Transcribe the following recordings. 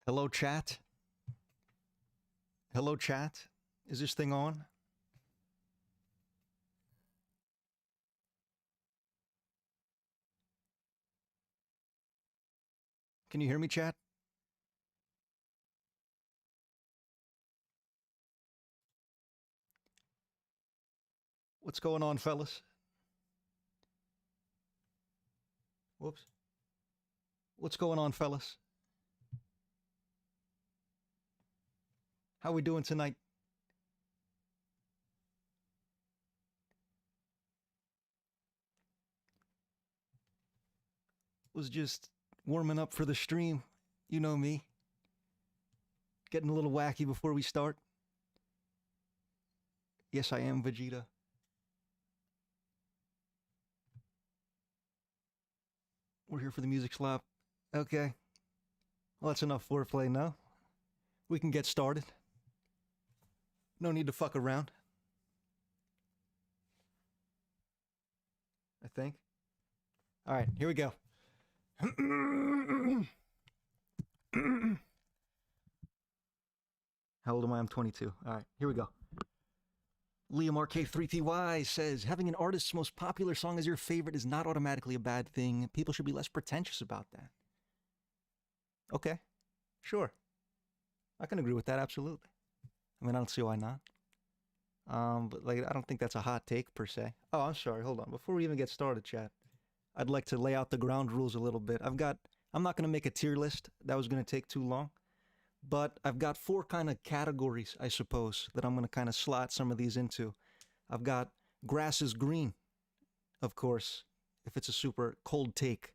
Hello, chat. Hello, chat. Is this thing on? Can you hear me, chat? What's going on, fellas? Whoops. What's going on, fellas? How we doing tonight? Was just warming up for the stream. You know me. Getting a little wacky before we start. Yes, I am Vegeta. We're here for the music slap. Okay. Well, that's enough foreplay now. We can get started. No need to fuck around. I think. All right, here we go. How old am I? I'm 22. All right, here we go. Liam RK3PY says, having an artist's most popular song as your favorite is not automatically a bad thing. People should be less pretentious about that. Okay, sure. I can agree with that, absolutely. I mean, I don't see why not. But like, I don't think that's a hot take per se. Oh, I'm sorry. Hold on. Before we even get started, chat, I'd like to lay out the ground rules a little bit. I'm not going to make a tier list. That was going to take too long. But I've got 4 kind of categories, I suppose, that I'm going to kind of slot some of these into. I've got grass is green, of course, if it's a super cold take.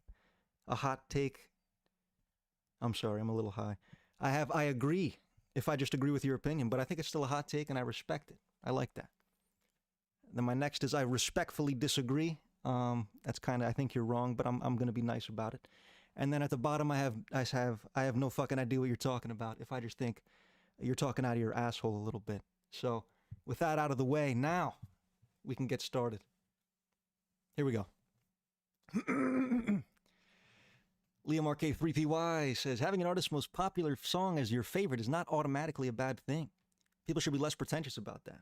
A hot take. I'm sorry, I'm a little high. I agree, if I just agree with your opinion, but I think it's still a hot take and I respect it. I like that. Then my next is I respectfully disagree. That's kind of, I think you're wrong, but I'm going to be nice about it. And then at the bottom, I have no fucking idea what you're talking about. If I just think you're talking out of your asshole a little bit. So with that out of the way, now we can get started. Here we go. Liam RK3PY says, having an artist's most popular song as your favorite is not automatically a bad thing. People should be less pretentious about that.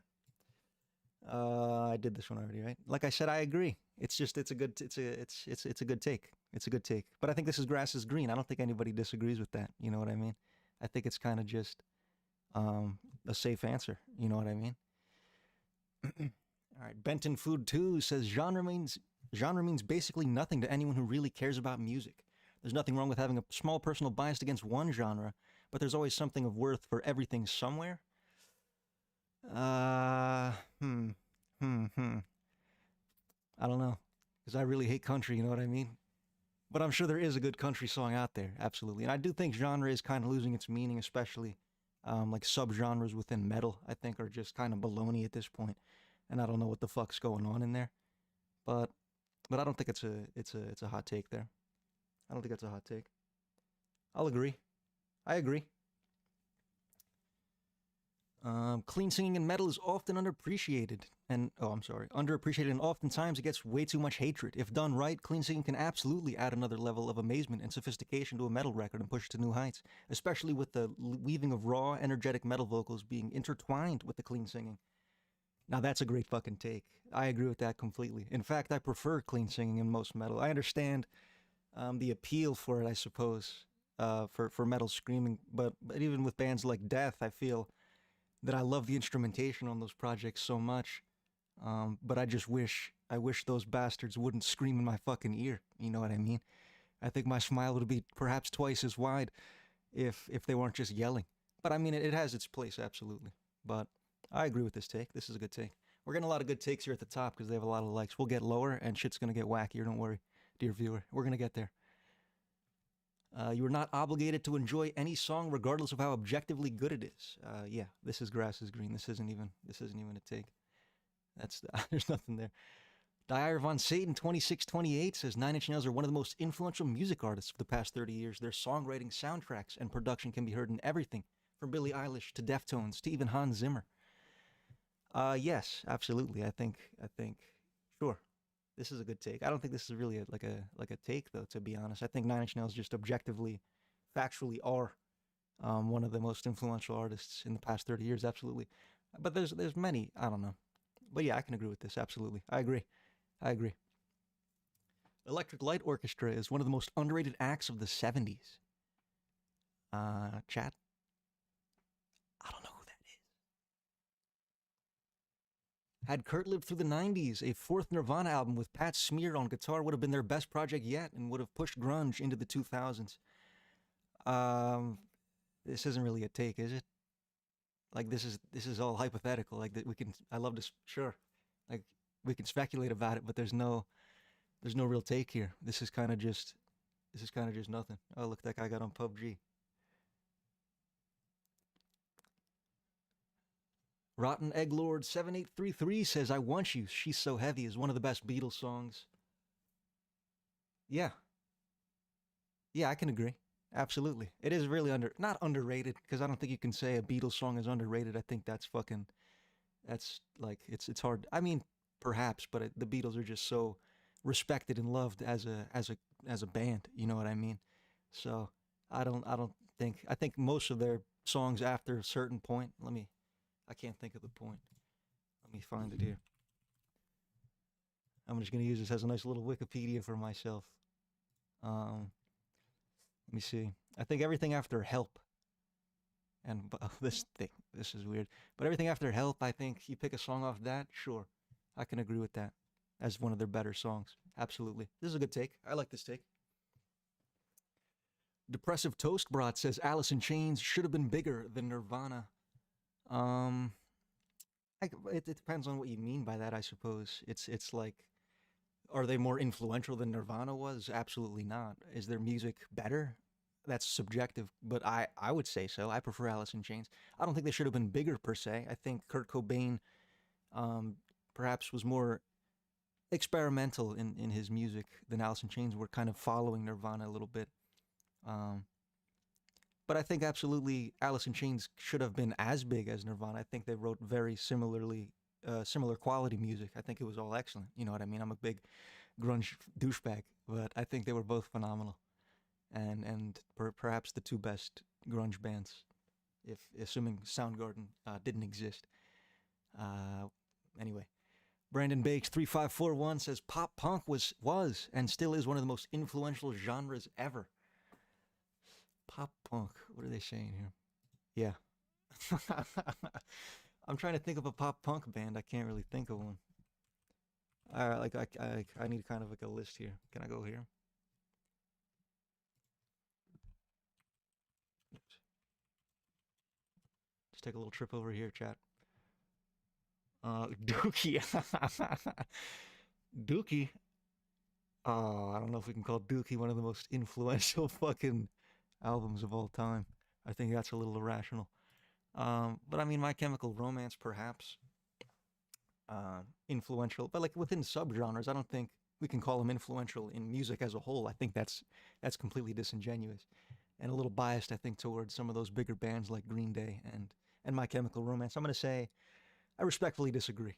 I did this one already, right? Like I said, I agree. It's just it's a good take. It's a good take. But I think this is grass is green. I don't think anybody disagrees with that. You know what I mean? I think it's kind of just a safe answer. You know what I mean? All right. Benton Food 2 says genre means basically nothing to anyone who really cares about music. There's nothing wrong with having a small personal bias against one genre, but there's always something of worth for everything somewhere. I don't know, because I really hate country, you know what I mean? But I'm sure there is a good country song out there, absolutely. And I do think genre is kind of losing its meaning, especially like subgenres within metal, I think, are just kind of baloney at this point. And I don't know what the fuck's going on in there. But I don't think it's a hot take there. I don't think that's a hot take. I'll agree. I agree. Clean singing in metal is often underappreciated, and underappreciated, and oftentimes it gets way too much hatred. If done right, clean singing can absolutely add another level of amazement and sophistication to a metal record and push it to new heights, especially with the weaving of raw, energetic metal vocals being intertwined with the clean singing. Now that's a great fucking take. I agree with that completely. In fact, I prefer clean singing in most metal. I understand the appeal for it, I suppose, for metal screaming, but even with bands like Death, I feel that I love the instrumentation on those projects so much, but I wish those bastards wouldn't scream in my fucking ear. You know what I mean? I think my smile would be perhaps twice as wide if they weren't just yelling. But I mean, it has its place, absolutely. But I agree with this take. This is a good take. We're getting a lot of good takes here at the top because they have a lot of likes. We'll get lower and shit's gonna get wackier. Don't worry, dear viewer. We're gonna get there. You are not obligated to enjoy any song regardless of how objectively good it is. Yeah, this is grass is green. This isn't even a take. There's nothing there. Dyer Von Satan 2628 says 9 Inch Nails are one of the most influential music artists of the past 30 years. Their songwriting, soundtracks, and production can be heard in everything from Billie Eilish to Deftones to even Hans Zimmer. Yes, absolutely. I think sure. This is a good take. I don't think this is really like a take, though, to be honest. I think 9 Inch Nails just objectively, factually are One of the most influential artists in the past 30 years, absolutely. But there's many, I don't know. But yeah, I can agree with this, absolutely. I agree. I agree. Electric Light Orchestra is one of the most underrated acts of the 70s. Chat? I don't know who that is. Had Kurt lived through the 90s, a fourth Nirvana album with Pat Smear on guitar would have been their best project yet and would have pushed grunge into the 2000s. Um, this isn't really a take, is it? Like this is all hypothetical. Like that we can. I love this. Sure, like we can speculate about it, but there's no real take here. This is kind of just nothing. Oh look, that guy got on PUBG. Rotten Egg Lord 7833 says, "I Want You. She's So Heavy" is one of the best Beatles songs. Yeah, yeah, I can agree. Absolutely, it is really not underrated because I don't think you can say a Beatles song is underrated. I think that's like it's hard. I mean, perhaps, but the Beatles are just so respected and loved as a band. You know what I mean? So I don't think most of their songs after a certain point. I can't think of the point. Let me find it here. I'm just gonna use this as a nice little Wikipedia for myself. Um, Let me see. I think everything after Help and this is weird, but everything after Help. I think you pick a song off that. Sure, I can agree with that as one of their better songs. Absolutely, this is a good take. I like this take. Depressive Toast Brat says Alice in Chains should have been bigger than Nirvana. Um, it depends on what you mean by that. I suppose it's like, are they more influential than Nirvana was? Absolutely not. Is their music better? That's subjective, but I would say so. I prefer Alice in Chains. I don't think they should have been bigger per se. I think Kurt Cobain um, perhaps was more experimental in his music than Alice in Chains were, kind of following Nirvana a little bit. Um, but I think absolutely Alice in Chains should have been as big as Nirvana. I think they wrote very similar quality music. I think it was all excellent. You know what I mean? I'm a big grunge douchebag, but I think they were both phenomenal, and perhaps the two best grunge bands, if assuming Soundgarden didn't exist. Uh, anyway, Brandon Bakes 3541 says pop punk was and still is one of the most influential genres ever. Pop punk. What are they saying here? Yeah. I'm trying to think of a pop punk band. I can't really think of one. Like I need kind of like a list here. Can I go here? Just take a little trip over here, chat. Dookie. Dookie. Oh, I don't know if we can call Dookie one of the most influential fucking albums of all time. I think that's a little irrational. But I mean, My Chemical Romance, perhaps influential, but like within subgenres, I don't think we can call them influential in music as a whole. I think that's completely disingenuous and a little biased, I think, towards some of those bigger bands like Green Day and My Chemical Romance. I'm gonna say I respectfully disagree,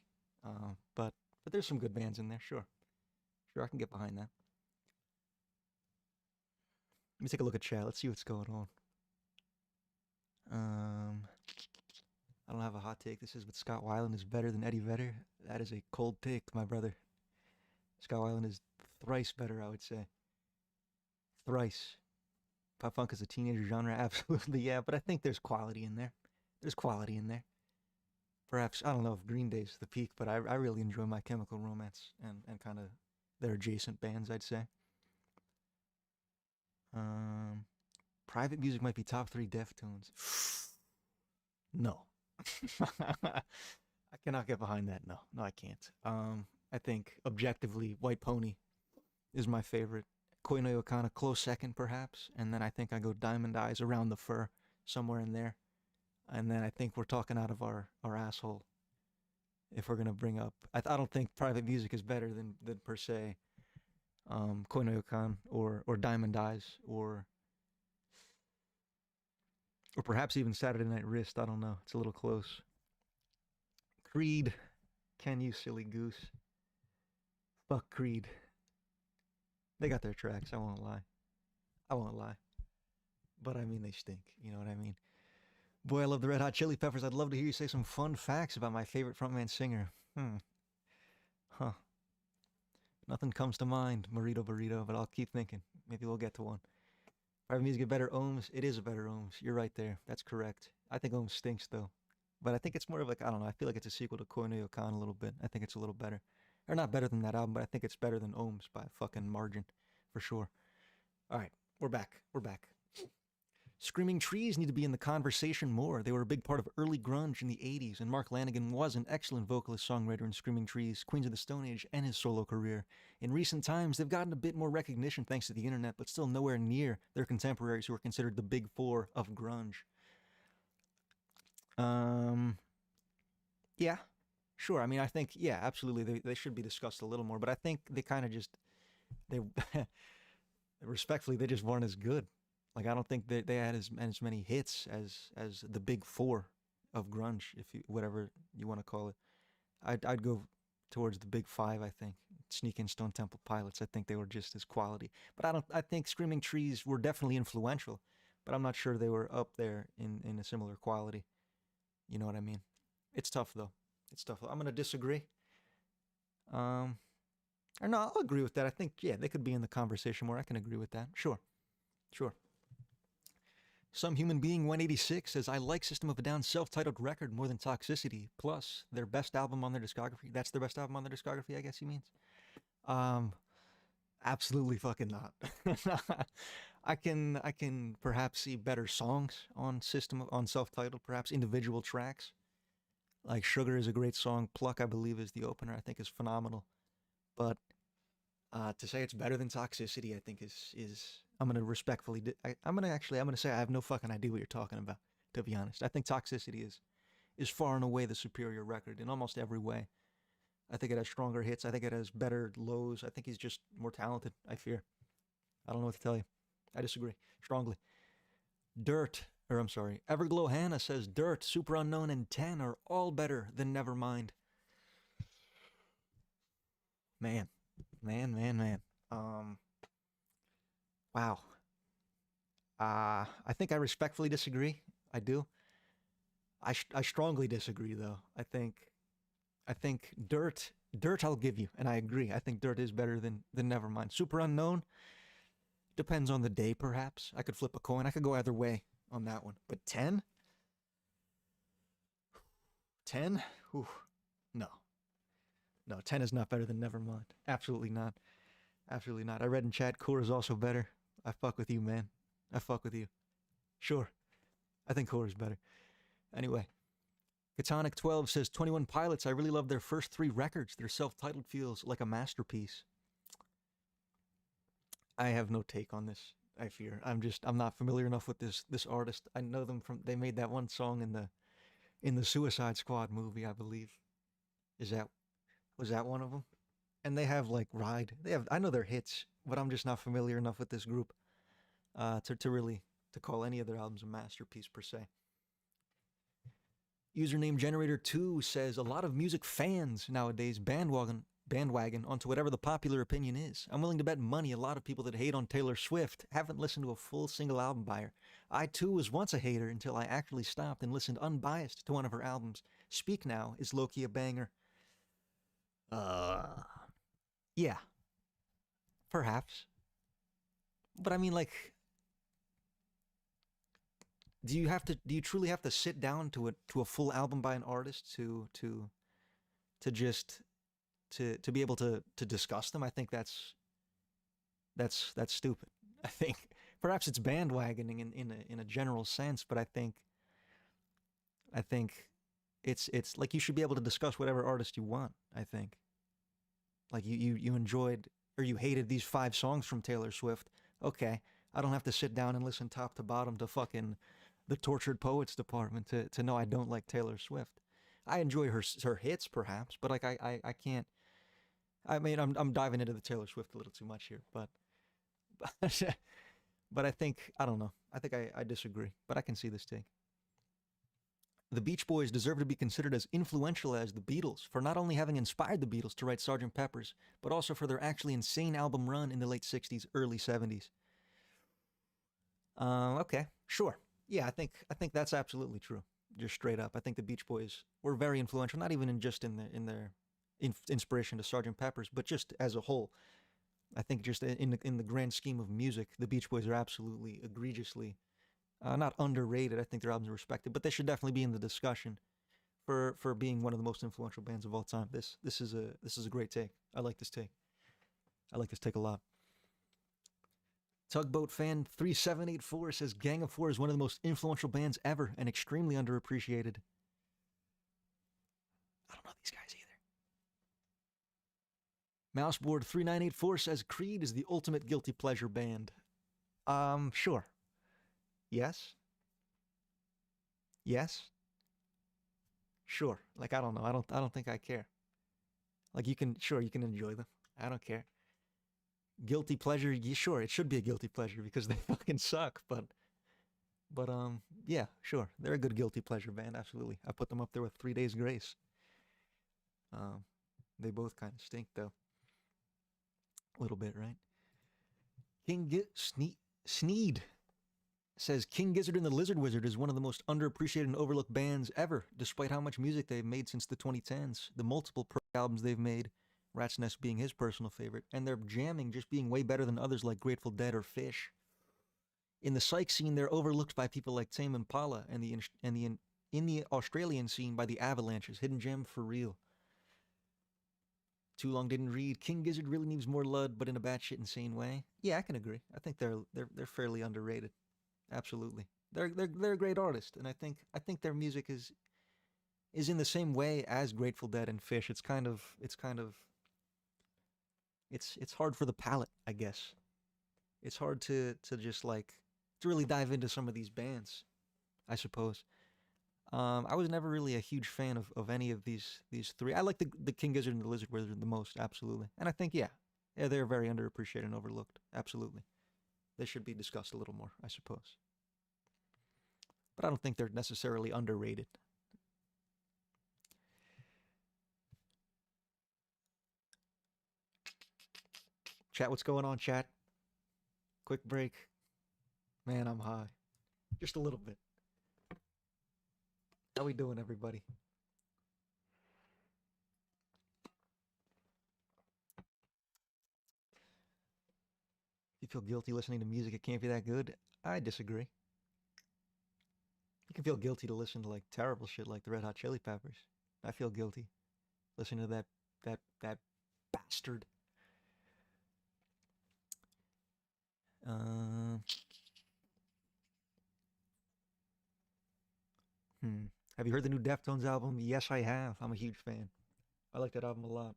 but there's some good bands in there. Sure, sure, I can get behind that. Let me take a look at chat. Let's see what's going on. Um, I don't have a hot take. This is, but Scott Weiland is better than Eddie Vedder. That is a cold take, my brother. Scott Weiland is thrice better, I would say. Thrice. Pop punk is a teenager genre, absolutely, yeah. But I think there's quality in there. There's quality in there. Perhaps I don't know if Green Day's the peak, but I really enjoy My Chemical Romance and kind of their adjacent bands, I'd say. Um, Private Music might be top three Deftones. No. I cannot get behind that. No, no, I can't. I think objectively, White Pony is my favorite. Koi no Yokana, close second, perhaps. And then I think I go Diamond Eyes, Around the Fur, somewhere in there. And then I think we're talking out of our asshole if we're going to bring up. I don't think Private Music is better than per se Koi no Yokan or Diamond Eyes or perhaps even Saturday Night Wrist. I don't know. It's a little close. Creed, can you silly goose? Fuck Creed. They got their tracks. I won't lie. I won't lie. but I mean they stink. You know what I mean? Boy, I love the Red Hot Chili Peppers. I'd love to hear you say some fun facts about my favorite frontman singer. Huh. Nothing comes to mind, Burrito Burrito, but I'll keep thinking. Maybe we'll get to one. Private music a better Ohms? It is a better Ohms. You're right there. That's correct. I think Ohms stinks though. But I think it's more of like, I don't know, I feel like it's a sequel to Koi no Yokan a little bit. I think it's a little better. Or not better than that album, but I think it's better than Ohms by a fucking margin. For sure. Alright, we're back. We're back. Screaming Trees need to be in the conversation more. They were a big part of early grunge in the 80s, and Mark Lanigan was an excellent vocalist songwriter in Screaming Trees, Queens of the Stone Age, and his solo career. In recent times, they've gotten a bit more recognition thanks to the internet, but still nowhere near their contemporaries who are considered the big four of grunge. Yeah, sure. I mean, I think, yeah, absolutely, they should be discussed a little more, but I think they kind of just, they, respectfully, they just weren't as good. Like I don't think they had as many hits as the big four of grunge, if you whatever you want to call it. I'd go towards the big five. I think Sneak and Stone Temple Pilots. I think they were just as quality. But I think Screaming Trees were definitely influential, but I'm not sure they were up there in a similar quality. You know what I mean? It's tough though. It's tough. I'm gonna disagree. Um, or no, I'll agree with that. I think yeah, they could be in the conversation more. I can agree with that. Sure, sure. Some Human Being 186 says, I like System of a Down's self-titled record more than Toxicity. Plus, their best album on their discography. That's their best album on their discography, I guess he means. Um, absolutely fucking not. I can perhaps see better songs on on self-titled, perhaps individual tracks. Like Sugar is a great song. Pluck, I believe, is the opener. I think is phenomenal. But to say it's better than Toxicity, I think is I'm gonna respectfully. I'm gonna say I have no fucking idea what you're talking about. To be honest, I think Toxicity is far and away the superior record in almost every way. I think it has stronger hits. I think it has better lows. I think he's just more talented. I fear. I don't know what to tell you. I disagree strongly. Dirt, or I'm sorry, Everglow Hannah says Dirt, Super Unknown, and 10 are all better than Nevermind. Man, man. Um, wow. I think I respectfully disagree. I do. I strongly disagree though. I think Dirt I'll give you, and I agree. I think Dirt is better than Nevermind. Super Unknown depends on the day, perhaps. I could flip a coin. I could go either way on that one. But 10, 10, ooh, no, no. 10 is not better than Nevermind. Absolutely not. Absolutely not. I read in chat, Core is also better. I fuck with you, man. I fuck with you. Sure. I think Core is better. Anyway, Katonic 12 says 21 Pilots. I really love their first three records. Their self-titled feels like a masterpiece. I have no take on this. I fear. I'm not familiar enough with this artist. I know them from they made that one song in the Suicide Squad movie, I believe. Is that was that one of them? And they have like Ride. They have I know their hits, but I'm just not familiar enough with this group to really to call any of their albums a masterpiece per se. Username Generator 2 says a lot of music fans nowadays bandwagon onto whatever the popular opinion is. I'm willing to bet money a lot of people that hate on Taylor Swift haven't listened to a full single album by her. I too was once a hater until I actually stopped and listened unbiased to one of her albums. Speak Now is low-key a banger. Uh, yeah, perhaps. But I mean, like, do you truly have to sit down to a full album by an artist to just to be able to discuss them? I think that's stupid. I think perhaps it's bandwagoning in a general sense, but I think it's like you should be able to discuss whatever artist you want. I think like you enjoyed or you hated these 5 songs from Taylor Swift. Okay, I don't have to sit down and listen top to bottom to fucking the Tortured Poets department to know I don't like Taylor Swift. I enjoy her hits perhaps, but like I can't. I mean, I'm diving into the Taylor Swift a little too much here, but but I think I don't know. I think I disagree, but I can see this take. The Beach Boys deserve to be considered as influential as the Beatles for not only having inspired the Beatles to write Sgt. Pepper's, but also for their actually insane album run in the late 60s, early 70s. Okay. Sure. Yeah, I think that's absolutely true. Just straight up, I think the Beach Boys were very influential. Not even in their inspiration to Sergeant Pepper's, but just as a whole. I think just in the grand scheme of music, the Beach Boys are absolutely egregiously not underrated. I think their albums are respected, but they should definitely be in the discussion for being one of the most influential bands of all time. This is a great take. I like this take. I like this take a lot. Tugboat fan 3784 says Gang of Four is one of the most influential bands ever and extremely underappreciated. I don't know these guys either. Mouseboard 3984 says Creed is the ultimate guilty pleasure band. Sure. Yes. Yes. Sure. Like I don't know. I don't think I care. Like you can enjoy them. I don't care. Guilty pleasure, yeah, sure, it should be a guilty pleasure because they fucking suck, but yeah, sure. They're a good guilty pleasure band, absolutely. I put them up there with 3 Days Grace. Um they both kind of stink though, a little bit, right? King Sneed says King Gizzard and the Lizard Wizard is one of the most underappreciated and overlooked bands ever, despite how much music they've made since the 2010s, the multiple albums they've made, Rat's Nest being his personal favorite, and their jamming just being way better than others like Grateful Dead or Fish. In the psych scene, they're overlooked by people like Tame Impala, in the Australian scene by the Avalanches. Hidden gem for real. Too long didn't read. King Gizzard really needs more lud, but in a batshit insane way. Yeah, I can agree. I think they're fairly underrated. Absolutely. They're a great artist, and I think their music is in the same way as Grateful Dead and Fish. It's hard for the palate, I guess. It's hard to just like to really dive into some of these bands, I suppose. I was never really a huge fan of any of these three. I like the King Gizzard and the Lizard Wizard the most, absolutely. And I think yeah, they're very underappreciated and overlooked, absolutely. They should be discussed a little more, I suppose. But I don't think they're necessarily underrated. Chat, what's going on, chat? Quick break. Man, I'm high. Just a little bit. How we doing, everybody? You feel guilty listening to music, it can't be that good? I disagree. You can feel guilty to listen to like terrible shit like the Red Hot Chili Peppers. I feel guilty listening to that bastard. Uh, hmm. Have you heard the new Deftones album? Yes, I have. I'm a huge fan. I like that album a lot.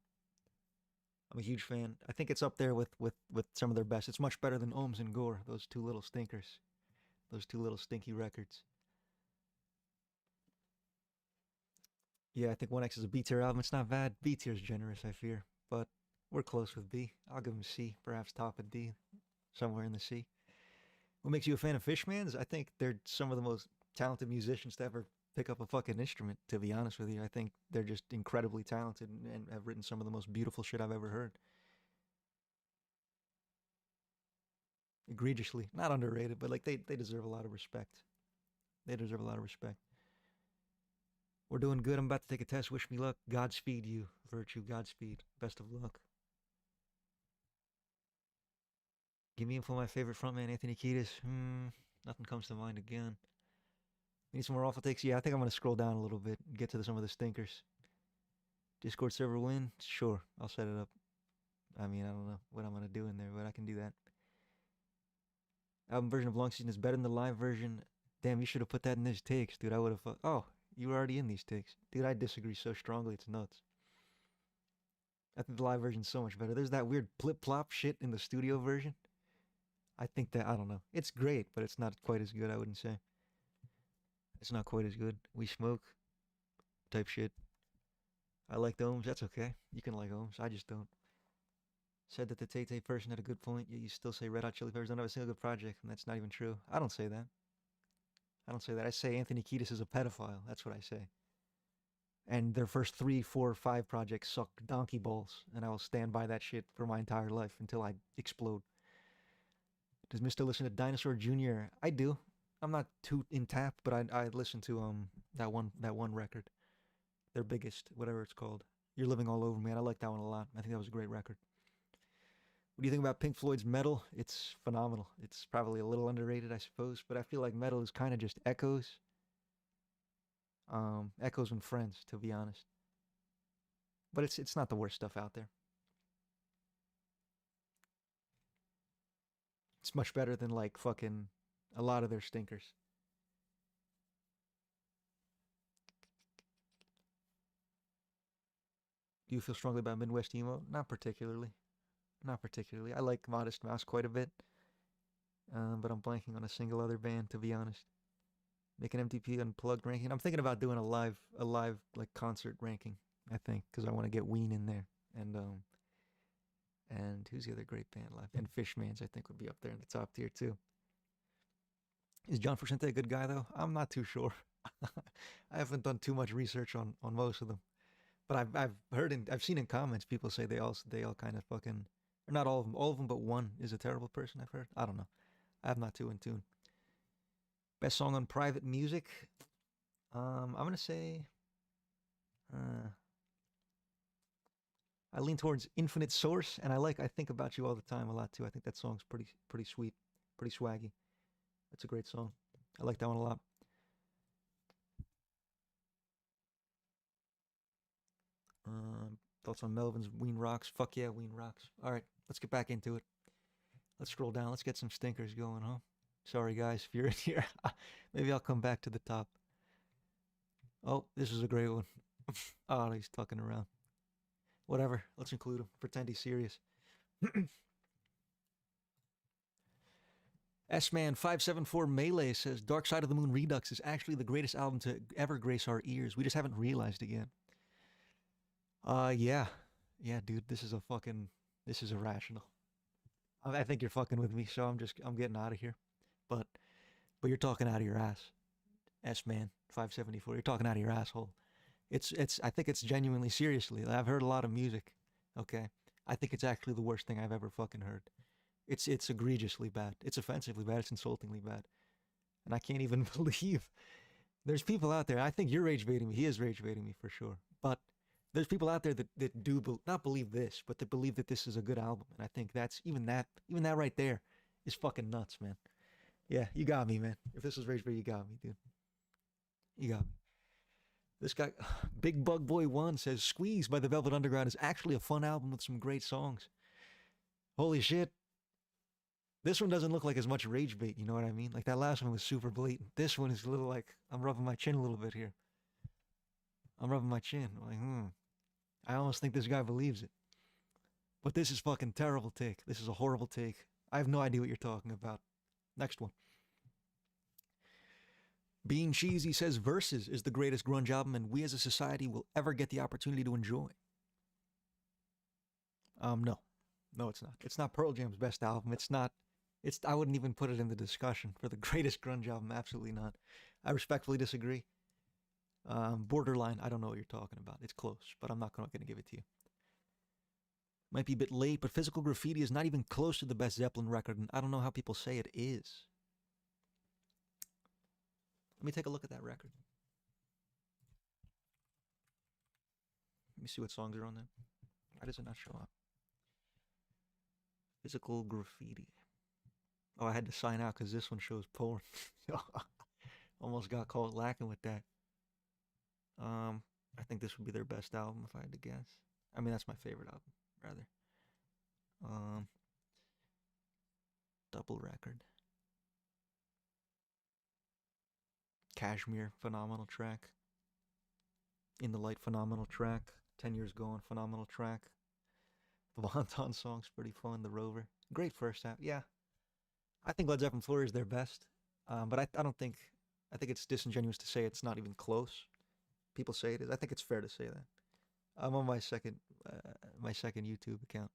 I'm a huge fan. I think it's up there with some of their best. It's much better than Ohms and Gore, those two little stinkers, those two little stinky records. Yeah, I think 1X is a B tier album. It's not bad. B tier is generous, I fear, but we're close with B. I'll give them C, perhaps top of D, somewhere in the C. What makes you a fan of Fishmans? I think they're some of the most talented musicians to ever pick up a fucking instrument, to be honest with you. I think they're just incredibly talented and have written some of the most beautiful shit I've ever heard. Egregiously. Not underrated, but like they deserve a lot of respect. They deserve a lot of respect. We're doing good. I'm about to take a test. Wish me luck. Godspeed you. Virtue. Godspeed. Best of luck. Give me info on my favorite frontman, Anthony Kiedis. Nothing comes to mind again. We need some more awful takes. Yeah, I think I'm gonna scroll down a little bit and get to some of the stinkers. Discord server win? Sure, I'll set it up. I mean, I don't know what I'm gonna do in there, but I can do that. Album version of Long Season is better than the live version. Damn, you should have put that in these takes, dude. I would have. Oh, you were already in these takes, dude. I disagree so strongly, it's nuts. I think the live version's so much better. There's that weird plip plop shit in the studio version. I think that I don't know. It's great, but it's not quite as good. I wouldn't say. It's not quite as good. We smoke type shit. I like the Ohms. That's okay. You can like Ohms. I just don't. Said that the Tay Tay person had a good point, yet you still say Red Hot Chili Peppers don't have a single good project, and that's not even true. I don't say that. I don't say that. I say Anthony Kiedis is a pedophile. That's what I say. And their first 3, 4, 5 projects suck donkey balls, and I will stand by that shit for my entire life until I explode. Does Mister listen to Dinosaur Jr.? I do. I'm not too in tap, but I listened to that one record, their biggest, whatever it's called. You're Living All Over Me. I like that one a lot. I think that was a great record. What do you think about Pink Floyd's Metal? It's phenomenal. It's probably a little underrated, I suppose, but I feel like metal is kind of just echoes, echoes and friends, to be honest. But it's not the worst stuff out there. It's much better than like fucking a lot of their stinkers. Do you feel strongly about Midwest emo? Not particularly. Not particularly. I like Modest Mouse quite a bit, but I'm blanking on a single other band, to be honest. Make an MTP unplugged ranking. I'm thinking about doing a live like concert ranking. I think because I want to get Ween in there, and who's the other great band live? And Fishmans I think would be up there in the top tier too. Is John Frusciante a good guy though? I'm not too sure. I haven't done too much research on most of them, but I've heard I've seen in comments people say they all kind of fucking, or not all of them but one is a terrible person. I've heard. I don't know. I'm not too in tune. Best song on Private Music. I'm gonna say. Uh, I lean towards Infinite Source, and I think about you all the time a lot too. I think that song's pretty sweet, pretty swaggy. That's a great song. I like that one a lot. Thoughts on Melvin's Ween Rocks? Fuck yeah, Ween Rocks. All right, let's get back into it. Let's scroll down. Let's get some stinkers going, huh? Sorry guys, if you're in here, maybe I'll come back to the top. Oh, this is a great one. Oh, he's tucking around. Whatever. Let's include him. Pretend he's serious. S-Man574 Melee says Dark Side of the Moon Redux is actually the greatest album to ever grace our ears. We just haven't realized it yet. Yeah. Yeah, dude, this is irrational. I think you're fucking with me, so I'm getting out of here. But you're talking out of your ass. S-Man 574. You're talking out of your asshole. I think it's genuinely seriously. I've heard a lot of music. Okay. I think it's actually the worst thing I've ever fucking heard. It's egregiously bad. It's offensively bad. It's insultingly bad. And I can't even believe there's people out there. I think you're rage baiting me. He is rage baiting me for sure. But there's people out there that do not believe this, but that believe that this is a good album. And I think that's even that right there is fucking nuts, man. Yeah, you got me, man. If this was rage bait, you got me, dude. You got me. This guy, Big Bug Boy 1 says Squeeze by the Velvet Underground is actually a fun album with some great songs. Holy shit. This one doesn't look like as much rage bait, you know what I mean? Like that last one was super blatant. This one is a little like, I'm rubbing my chin a little bit here. I'm rubbing my chin. I'm like, I almost think this guy believes it. But this is fucking terrible take. This is a horrible take. I have no idea what you're talking about. Next one. Being Cheesy says Versus is the greatest grunge album and we as a society will ever get the opportunity to enjoy. No. No, it's not. It's not Pearl Jam's best album. I wouldn't even put it in the discussion for the greatest grunge album. Absolutely not. I respectfully disagree. Borderline, I don't know what you're talking about. It's close, but I'm not going to give it to you. Might be a bit late, but Physical Graffiti is not even close to the best Zeppelin record, and I don't know how people say it is. Let me take a look at that record. Let me see what songs are on there. Why does it not show up? Physical Graffiti. Oh, I had to sign out because this one shows porn. Almost got caught lacking with that. I think this would be their best album if I had to guess. I mean, that's my favorite album, rather. Double record. Kashmir, phenomenal track. In the Light, phenomenal track. 10 Years Gone, phenomenal track. The Wonton song's pretty fun. The Rover, great first half. Yeah, I think Led Zeppelin IV is their best. But I don't think. I think it's disingenuous to say it's not even close. People say it is. I think it's fair to say that. I'm on my second YouTube account.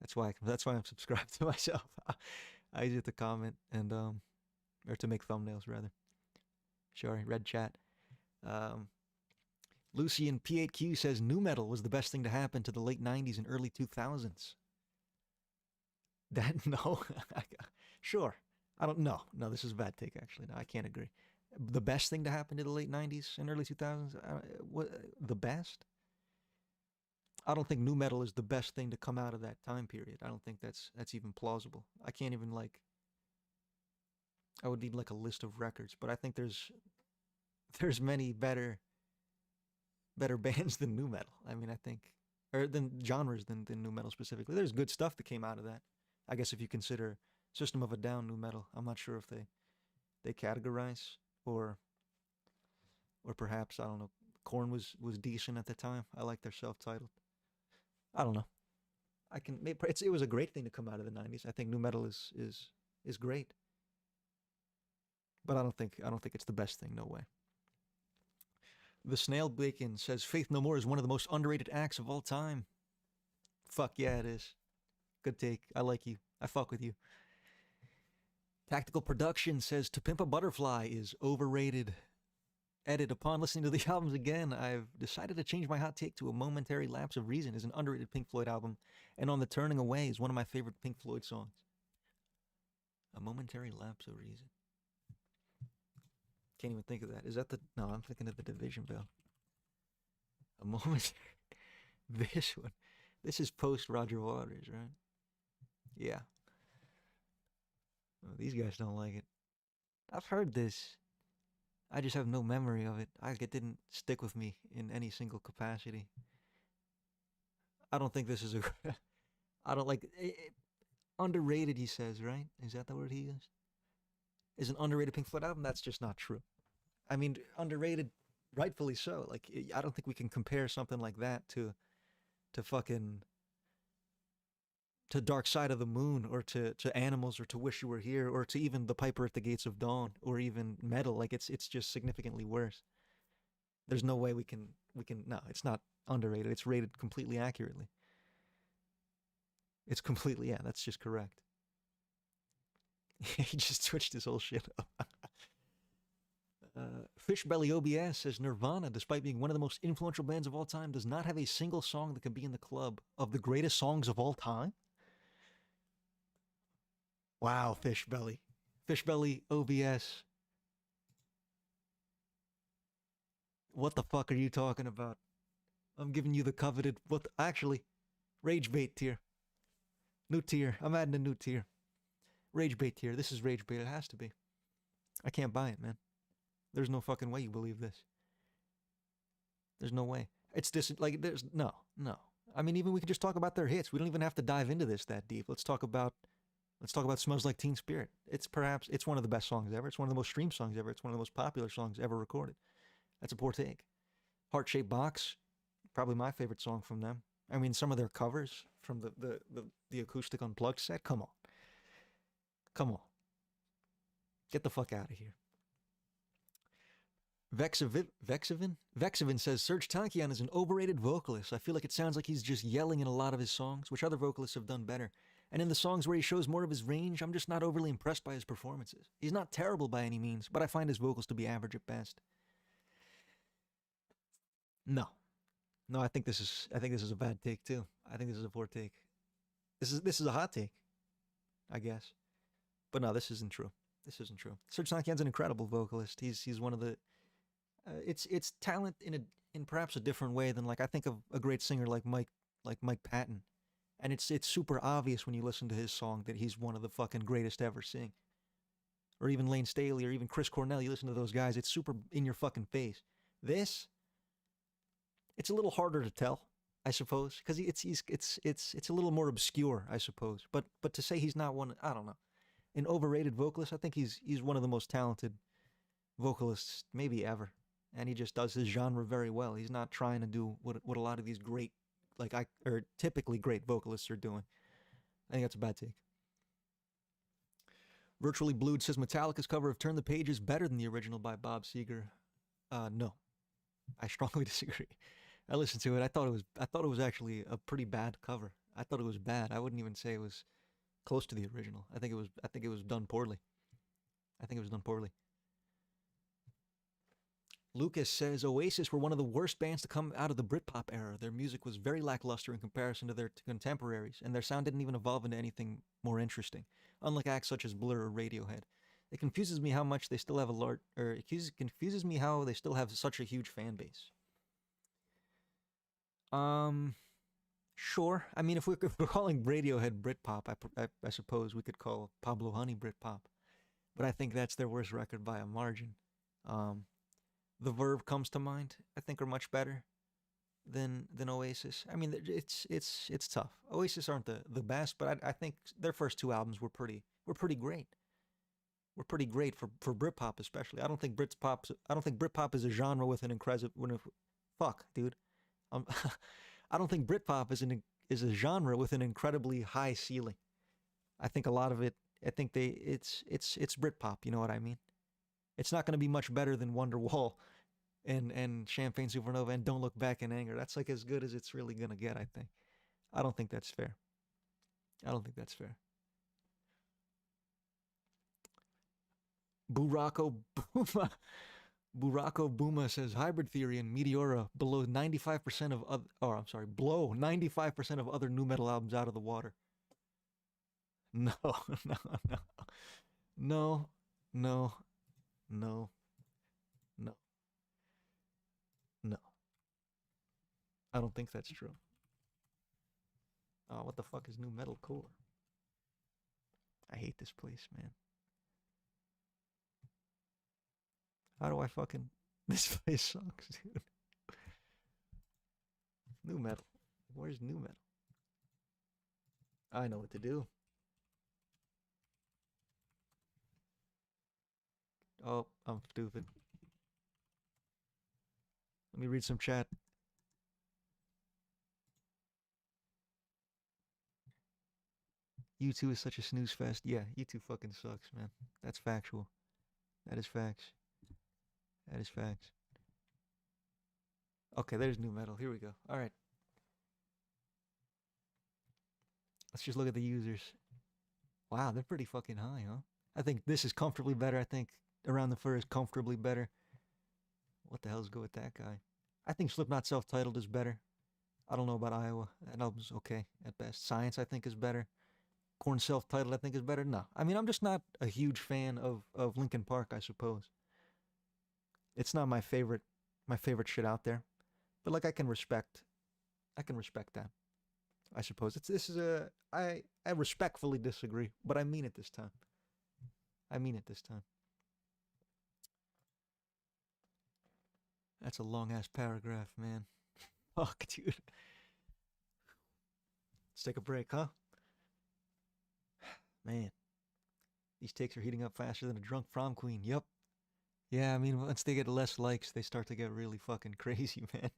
That's why I'm subscribed to myself. I use it to comment and or to make thumbnails rather. Sorry, red chat. Lucian P8Q says nu metal was the best thing to happen to the late 90s and early 2000s. That no, sure. I don't know. No, this is a bad take, actually. No, I can't agree. The best thing to happen to the late 90s and early 2000s? The best? I don't think new metal is the best thing to come out of that time period. I don't think that's even plausible. I can't even like I would need like a list of records, but I think there's many better bands than new metal. I mean, I think or than genres than new metal specifically. There's good stuff that came out of that. I guess if you consider System of a Down new metal, I'm not sure if they categorize or or perhaps I don't know. Korn was decent at the time. I like their self-titled. I don't know. I can maybe it was a great thing to come out of the 90s. I think new metal is great, but I don't think it's the best thing. No way. The Snail Bacon says Faith No More is one of the most underrated acts of all time. Fuck yeah, it is. Good take. I like you. I fuck with you. Tactical Production says To Pimp a Butterfly is overrated. Edit, upon listening to the albums again, I've decided to change my hot take to A Momentary Lapse of Reason is an underrated Pink Floyd album, and On the Turning Away is one of my favorite Pink Floyd songs. A Momentary Lapse of Reason. Can't even think of that. Is that the... No, I'm thinking of the Division Bell. A Moment... This one. This is post Roger Waters, right? Yeah. Oh, these guys don't like it. I've heard this. I just have no memory of it. It didn't stick with me in any single capacity. I don't think this is a... I don't like... underrated, he says, right? Is that the word he used? Is an underrated Pink Floyd album? That's just not true. I mean, underrated, rightfully so. Like, I don't think we can compare something like that to fucking... to Dark Side of the Moon, or to Animals, or to Wish You Were Here, or to even The Piper at the Gates of Dawn, or even Metal. Like, it's just significantly worse. There's no way we can... No, it's not underrated. It's rated completely accurately. It's completely... Yeah, that's just correct. He just switched his whole shit up. Fishbelly OBS says Nirvana, despite being one of the most influential bands of all time, does not have a single song that can be in the club of the greatest songs of all time. Wow, Fishbelly. Fishbelly OBS. What the fuck are you talking about? I'm giving you the coveted... Actually, Rage Bait tier. New tier. I'm adding a new tier. Rage Bait tier. This is Rage Bait. It has to be. I can't buy it, man. There's no fucking way you believe this. There's no way. It's this... Like, there's... No. I mean, even we could just talk about their hits. We don't even have to dive into this that deep. Let's talk about Smells Like Teen Spirit. It's one of the best songs ever. It's one of the most streamed songs ever. It's one of the most popular songs ever recorded. That's a poor take. Heart-Shaped Box, probably my favorite song from them. I mean, some of their covers from the acoustic unplugged set. Come on. Get the fuck out of here. Vexivin says Serge Tankian is an overrated vocalist. I feel like it sounds like he's just yelling in a lot of his songs, which other vocalists have done better. And in the songs where he shows more of his range, I'm just not overly impressed by his performances. He's not terrible by any means, but I find his vocals to be average at best. No, I think this is a bad take too. I think this is a poor take. This is a hot take, I guess. But no, this isn't true. Serge Tankian's an incredible vocalist. He's one of the... it's talent in perhaps a different way than, like, I think of a great singer like Mike Patton. And it's super obvious when you listen to his song that he's one of the fucking greatest ever sing. Or even Lane Staley, or even Chris Cornell. You listen to those guys, it's super in your fucking face. This, it's a little harder to tell, I suppose, because it's a little more obscure, I suppose. But to say he's not one, I don't know, an overrated vocalist, I think he's one of the most talented vocalists maybe ever, and he just does his genre very well. He's not trying to do what a lot of these great, or typically great vocalists are doing. I think that's a bad take. Virtually Blued says Metallica's cover of Turn the Page is better than the original by Bob Seger. No, I strongly disagree. I listened to it. I thought it was actually a pretty bad cover. I thought it was bad. I wouldn't even say it was close to the original. I think it was done poorly. Lucas says Oasis were one of the worst bands to come out of the Britpop era. Their music was very lackluster in comparison to their contemporaries, and their sound didn't even evolve into anything more interesting. unlike acts such as Blur or Radiohead. It confuses me how much they still have a large, or it confuses me how they still have such a huge fan base. Um, sure. I mean, if we're calling Radiohead Britpop, I suppose we could call Pablo Honey Britpop. But I think that's their worst record by a margin. Um, the Verve comes to mind. I think are much better than Oasis. I mean, it's tough. Oasis aren't the best, but I think their first two albums were pretty great. Were pretty great for Britpop especially. I don't think Britpop is a genre with an incredible. Fuck, dude. Um, I don't think Britpop is a genre with an incredibly high ceiling. I think a lot of it. I think it's Britpop. You know what I mean? It's not going to be much better than Wonderwall and Champagne Supernova and Don't Look Back in Anger. That's like as good as it's really gonna get. I think. I don't think that's fair. I don't think that's fair. Burako Buma. Burako Buma says hybrid theory and Meteora below 95% of other. Oh, I'm sorry, blow 95% of other new metal albums out of the water. No, no, no, no, no, no, no, no. I don't think that's true. Oh, what the fuck is new metal core? I hate this place, man. How do I fucking? This place sucks, dude. New metal. Where's new metal? I know what to do. Oh, I'm stupid. Let me read some chat. U2 is such a snooze fest. Yeah, U2 fucking sucks, man. That's factual. That is facts. That is facts. Okay, there's new metal. Here we go. All right. Let's just look at the users. Wow, they're pretty fucking high, huh? I think this is comfortably better. I think Around the Fur is comfortably better. What the hell's go with that guy? I think Slipknot self-titled is better. I don't know about Iowa. That album's okay at best. Science, I think, is better. Korn self-titled, I think, is better. No, I mean, I'm just not a huge fan of Linkin Park. I suppose it's not my favorite shit out there. But like, I can respect that. I suppose it's this is a I respectfully disagree, but I mean it this time. I mean it this time. That's a long ass paragraph, man. Fuck, dude. Let's take a break, huh? Man, these takes are heating up faster than a drunk prom queen. Yep. Yeah, I mean, once they get less likes, they start to get really fucking crazy, man.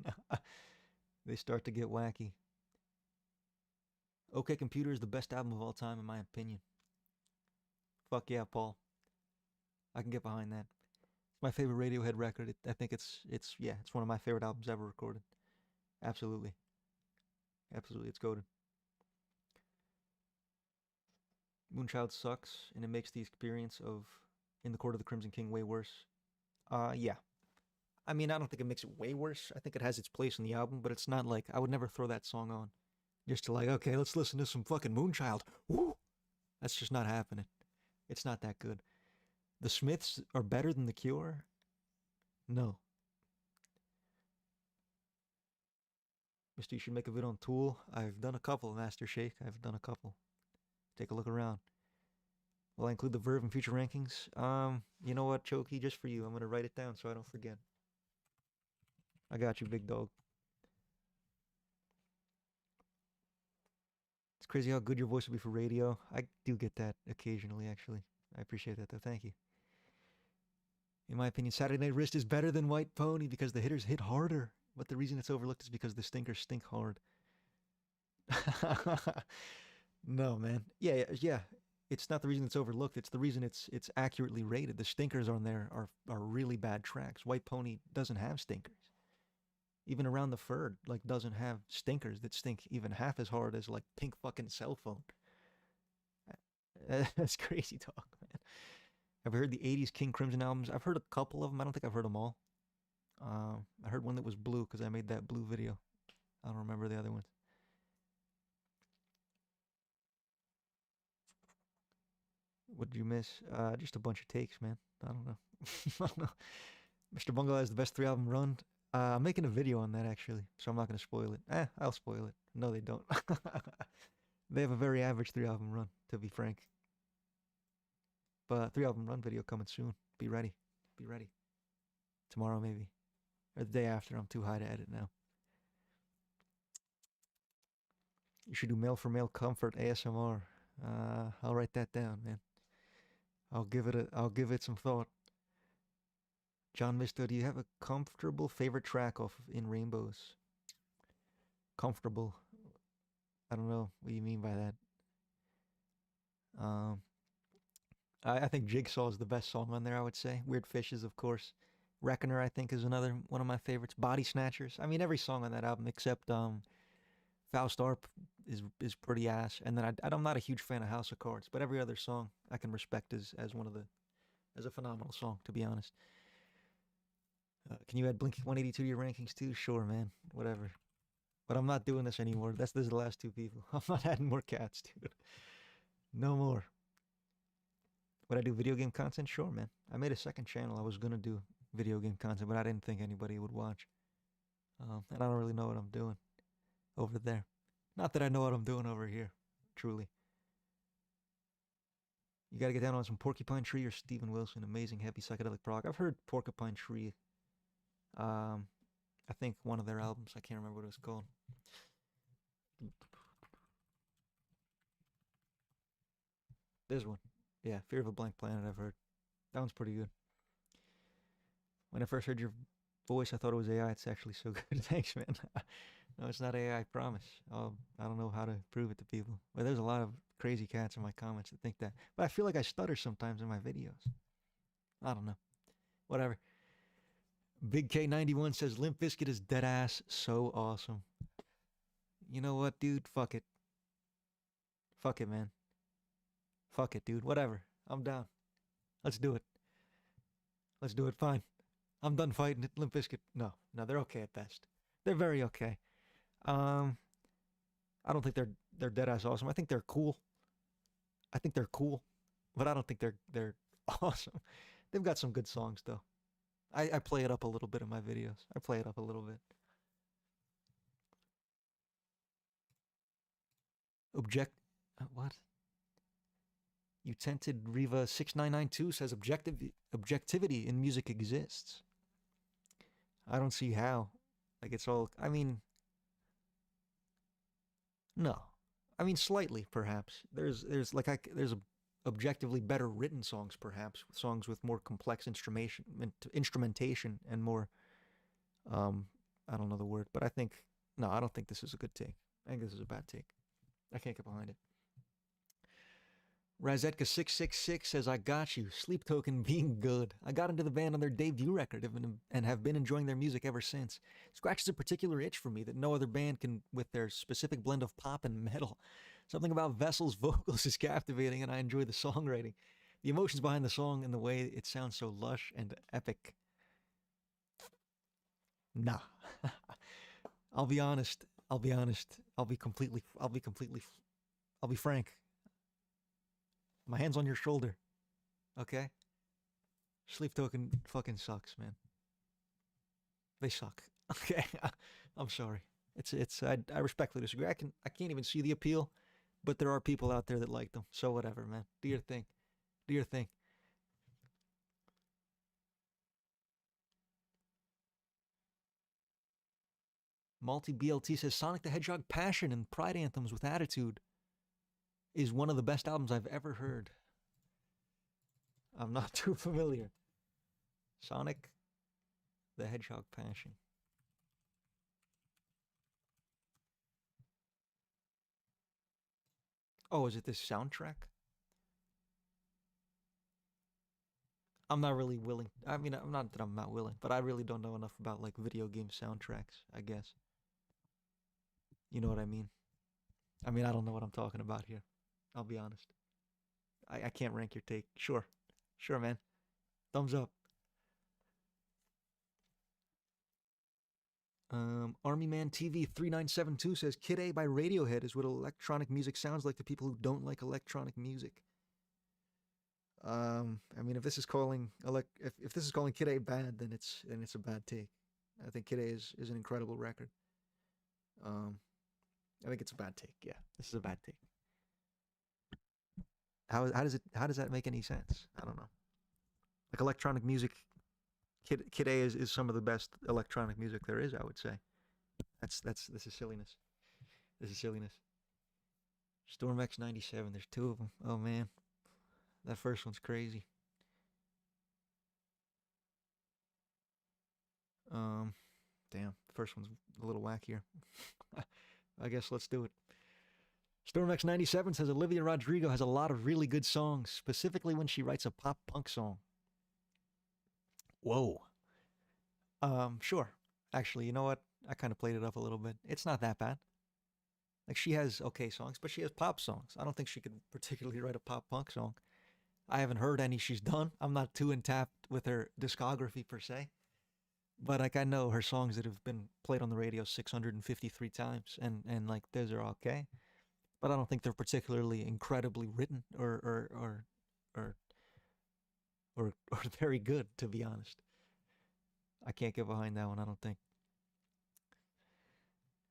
They start to get wacky. OK Computer is the best album of all time, in my opinion. Fuck yeah, Paul. I can get behind that. It's my favorite Radiohead record. I think it's one of my favorite albums ever recorded. Absolutely, absolutely, it's goaded. Moonchild sucks, and it makes the experience of In the Court of the Crimson King way worse. Yeah. I mean, I don't think it makes it way worse. I think it has its place in the album, but it's not like I would never throw that song on just to like, okay, let's listen to some fucking Moonchild. Woo! That's just not happening. It's not that good. The Smiths are better than The Cure? No. Mister, you should make a video on Tool. I've done a couple, Master Shake. I've done a couple. Take a look around. Will I include the Verve in future rankings? You know what, Choki? Just for you, I'm gonna write it down so I don't forget. I got you, big dog. It's crazy how good your voice will be for radio. I do get that occasionally, actually. I appreciate that, though. Thank you. In my opinion, Saturday Night Wrist is better than White Pony because the hitters hit harder. But the reason it's overlooked is because the stinkers stink hard. No, man. Yeah, yeah, yeah. It's not the reason it's overlooked. It's the reason it's accurately rated. The stinkers on there are really bad tracks. White Pony doesn't have stinkers. Even Around the Fur like doesn't have stinkers that stink even half as hard as like Pink fucking Cell Phone. That's crazy talk, man. Have you heard the '80s King Crimson albums? I've heard a couple of them. I don't think I've heard them all. I heard one that was blue because I made that blue video. I don't remember the other ones. What did you miss? Just a bunch of takes, man. I don't know. I don't know. Mr. Bungle has the best 3 album run. I'm making a video on that actually, so I'm not gonna spoil it. I'll spoil it. No, they don't. They have a very average 3 album run, to be frank. But 3 album run video coming soon. Be ready. Be ready. Tomorrow maybe, or the day after. I'm too high to edit now. You should do male for male comfort ASMR. I'll write that down, man. I'll give it some thought. John Misto, do you have a comfortable favorite track off of In Rainbows? Comfortable. I don't know what you mean by that. Um, I think Jigsaw is the best song on there. I would say Weird Fishes, of course. Reckoner, I think, is another one of my favorites. Body Snatchers. I mean, every song on that album except Faust Arp is pretty ass. And then I'm not a huge fan of House of Cards, but every other song I can respect as one of the as a phenomenal song, to be honest. Can you add Blink 182 to your rankings too? Sure, man. Whatever. But I'm not doing this anymore. This is the last 2 people. I'm not adding more cats, dude. No more. Would I do video game content? Sure, man. I made a second channel. I was gonna do video game content, but I didn't think anybody would watch. And I don't really know what I'm doing over there. Not that I know what I'm doing over here, truly. You gotta get down on some Porcupine Tree or Steven Wilson. Amazing, happy psychedelic prog. I've heard Porcupine Tree. I think one of their albums. I can't remember what it was called. This one. Yeah, Fear of a Blank Planet, I've heard. That one's pretty good. When I first heard your voice, I thought it was AI. It's actually so good. Thanks, man. No, it's not AI, I promise. I don't know how to prove it to people. But there's a lot of crazy cats in my comments that think that. But I feel like I stutter sometimes in my videos. I don't know. Whatever. Big K91 says Limp Bizkit is dead ass so awesome. You know what, dude? Fuck it. Fuck it, man. Fuck it, dude. Whatever. I'm down. Let's do it. Let's do it. Fine. I'm done fighting it. Limp Bizkit. No, they're okay at best. They're very okay. I don't think they're dead ass awesome. I think they're cool. But I don't think they're awesome. They've got some good songs though. I play it up a little bit in my videos. I play it up a little bit. What? You tented Riva 6992 says objectivity in music exists. I don't see how. Like it's all. I mean, no. I mean, slightly perhaps. There's objectively better written songs, perhaps songs with more complex instrumentation and more. I don't know the word, but I think no. I don't think this is a good take. I think this is a bad take. I can't get behind it. Razetka666 says, I got you. Sleep Token being good. I got into the band on their debut record and have been enjoying their music ever since. Scratches a particular itch for me that no other band can with their specific blend of pop and metal. Something about Vessel's vocals is captivating and I enjoy the songwriting. The emotions behind the song and the way it sounds so lush and epic. Nah. I'll be honest. I'll be frank. My hand's on your shoulder. Okay? Sleep Token fucking sucks, man. They suck. Okay? I'm sorry. I respectfully disagree. I can't even see the appeal, but there are people out there that like them. So whatever, man. Do your thing. Do your thing. Multi BLT says Sonic the Hedgehog Passion and Pride Anthems with Attitude is one of the best albums I've ever heard. I'm not too familiar. Sonic the Hedgehog Passion. Oh, is it this soundtrack? I'm not really willing. I mean, I'm not that I'm not willing, but I really don't know enough about like video game soundtracks, I guess. You know what I mean? I mean, I don't know what I'm talking about here. I'll be honest. I can't rank your take. Sure. Sure, man. Thumbs up. Army Man TV 3972 says Kid A by Radiohead is what electronic music sounds like to people who don't like electronic music. I mean, if this is calling if this is calling Kid A bad, then it's a bad take. I think Kid A is an incredible record. Um, I think it's a bad take. Yeah, this is a bad take. How does that make any sense? I don't know. Like electronic music, Kid A is some of the best electronic music there is. I would say. That's this is silliness. This is silliness. Storm X 97. There's two of them. Oh man, that first one's crazy. Um, damn, the first one's a little wackier. I guess let's do it. Storm 97 says Olivia Rodrigo has a lot of really good songs, specifically when she writes a pop punk song. Whoa. Sure. Actually, you know what? I kind of played it up a little bit. It's not that bad. Like she has okay songs, but she has pop songs. I don't think she could particularly write a pop punk song. I haven't heard any she's done. I'm not too intapped with her discography per se, but like I know her songs that have been played on the radio 653 times, and like those are okay. But I don't think they're particularly incredibly written or or very good, to be honest. I can't get behind that one. I don't think.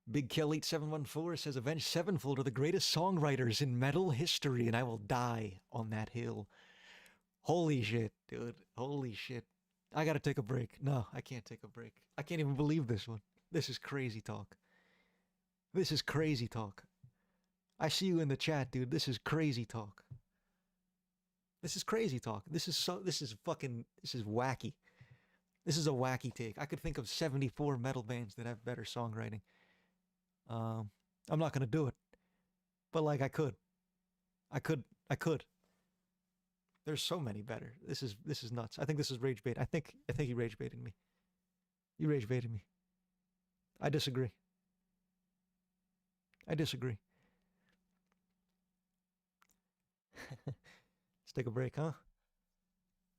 Big Kill 8714 says Avenged Sevenfold are the greatest songwriters in metal history, and I will die on that hill. Holy shit, dude. Holy shit. I gotta take a break. No, I can't take a break. I can't even believe this one. This is crazy talk. This is crazy talk. I see you in the chat, dude. This is crazy talk. This is crazy talk. This is fucking, this is wacky. This is a wacky take. I could think of 74 metal bands that have better songwriting. Um, I'm not gonna do it, but like I could. I could. I could. There's so many better. This is nuts. I think this is rage bait. I think you rage baited me. You rage baited me. I disagree. I disagree. Let's take a break, huh?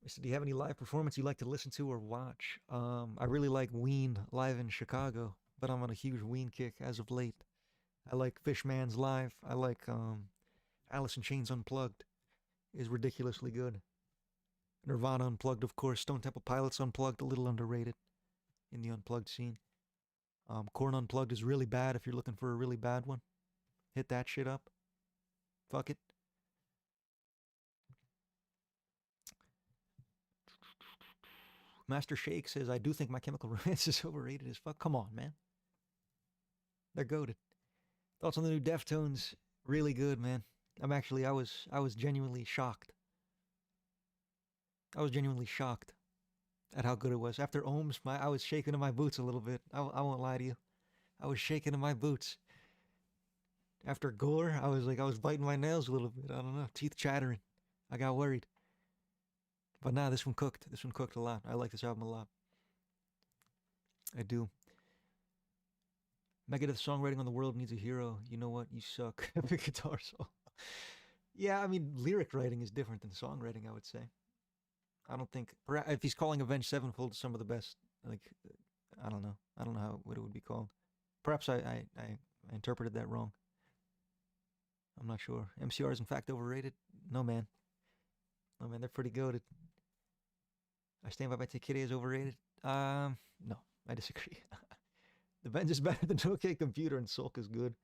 So do you have any live performance you like to listen to or watch? I really like Ween live in Chicago, but I'm on a huge Ween kick as of late. I like Fishman's live. I like Alice in Chains Unplugged is ridiculously good. Nirvana Unplugged, of course. Stone Temple Pilots Unplugged, a little underrated in the unplugged scene. Korn Unplugged is really bad if you're looking for a really bad one. Hit that shit up. Fuck it. Master Shake says, I do think My Chemical Romance is overrated as fuck. Come on, man. They're goaded. Thoughts on the new Deftones? Really good, man. I was genuinely shocked. I was genuinely shocked at how good it was. After Ohms, I was shaking in my boots a little bit. I won't lie to you. I was shaking in my boots. After Gore, I was biting my nails a little bit. I don't know, teeth chattering. I got worried. But nah, this one cooked. This one cooked a lot. I like this album a lot. I do. Megadeth songwriting on the world needs a hero. You know what? You suck. Epic guitar solo. Yeah, I mean, lyric writing is different than songwriting, I would say. I don't think if he's calling Avenged Sevenfold some of the best, like I don't know. I don't know what it would be called. Perhaps I interpreted that wrong. I'm not sure. MCR is in fact overrated. No man. No man, they're pretty good. I stand by my take. Kitty is overrated. No, I disagree. The Benz is better than OK Computer and Sulk is good.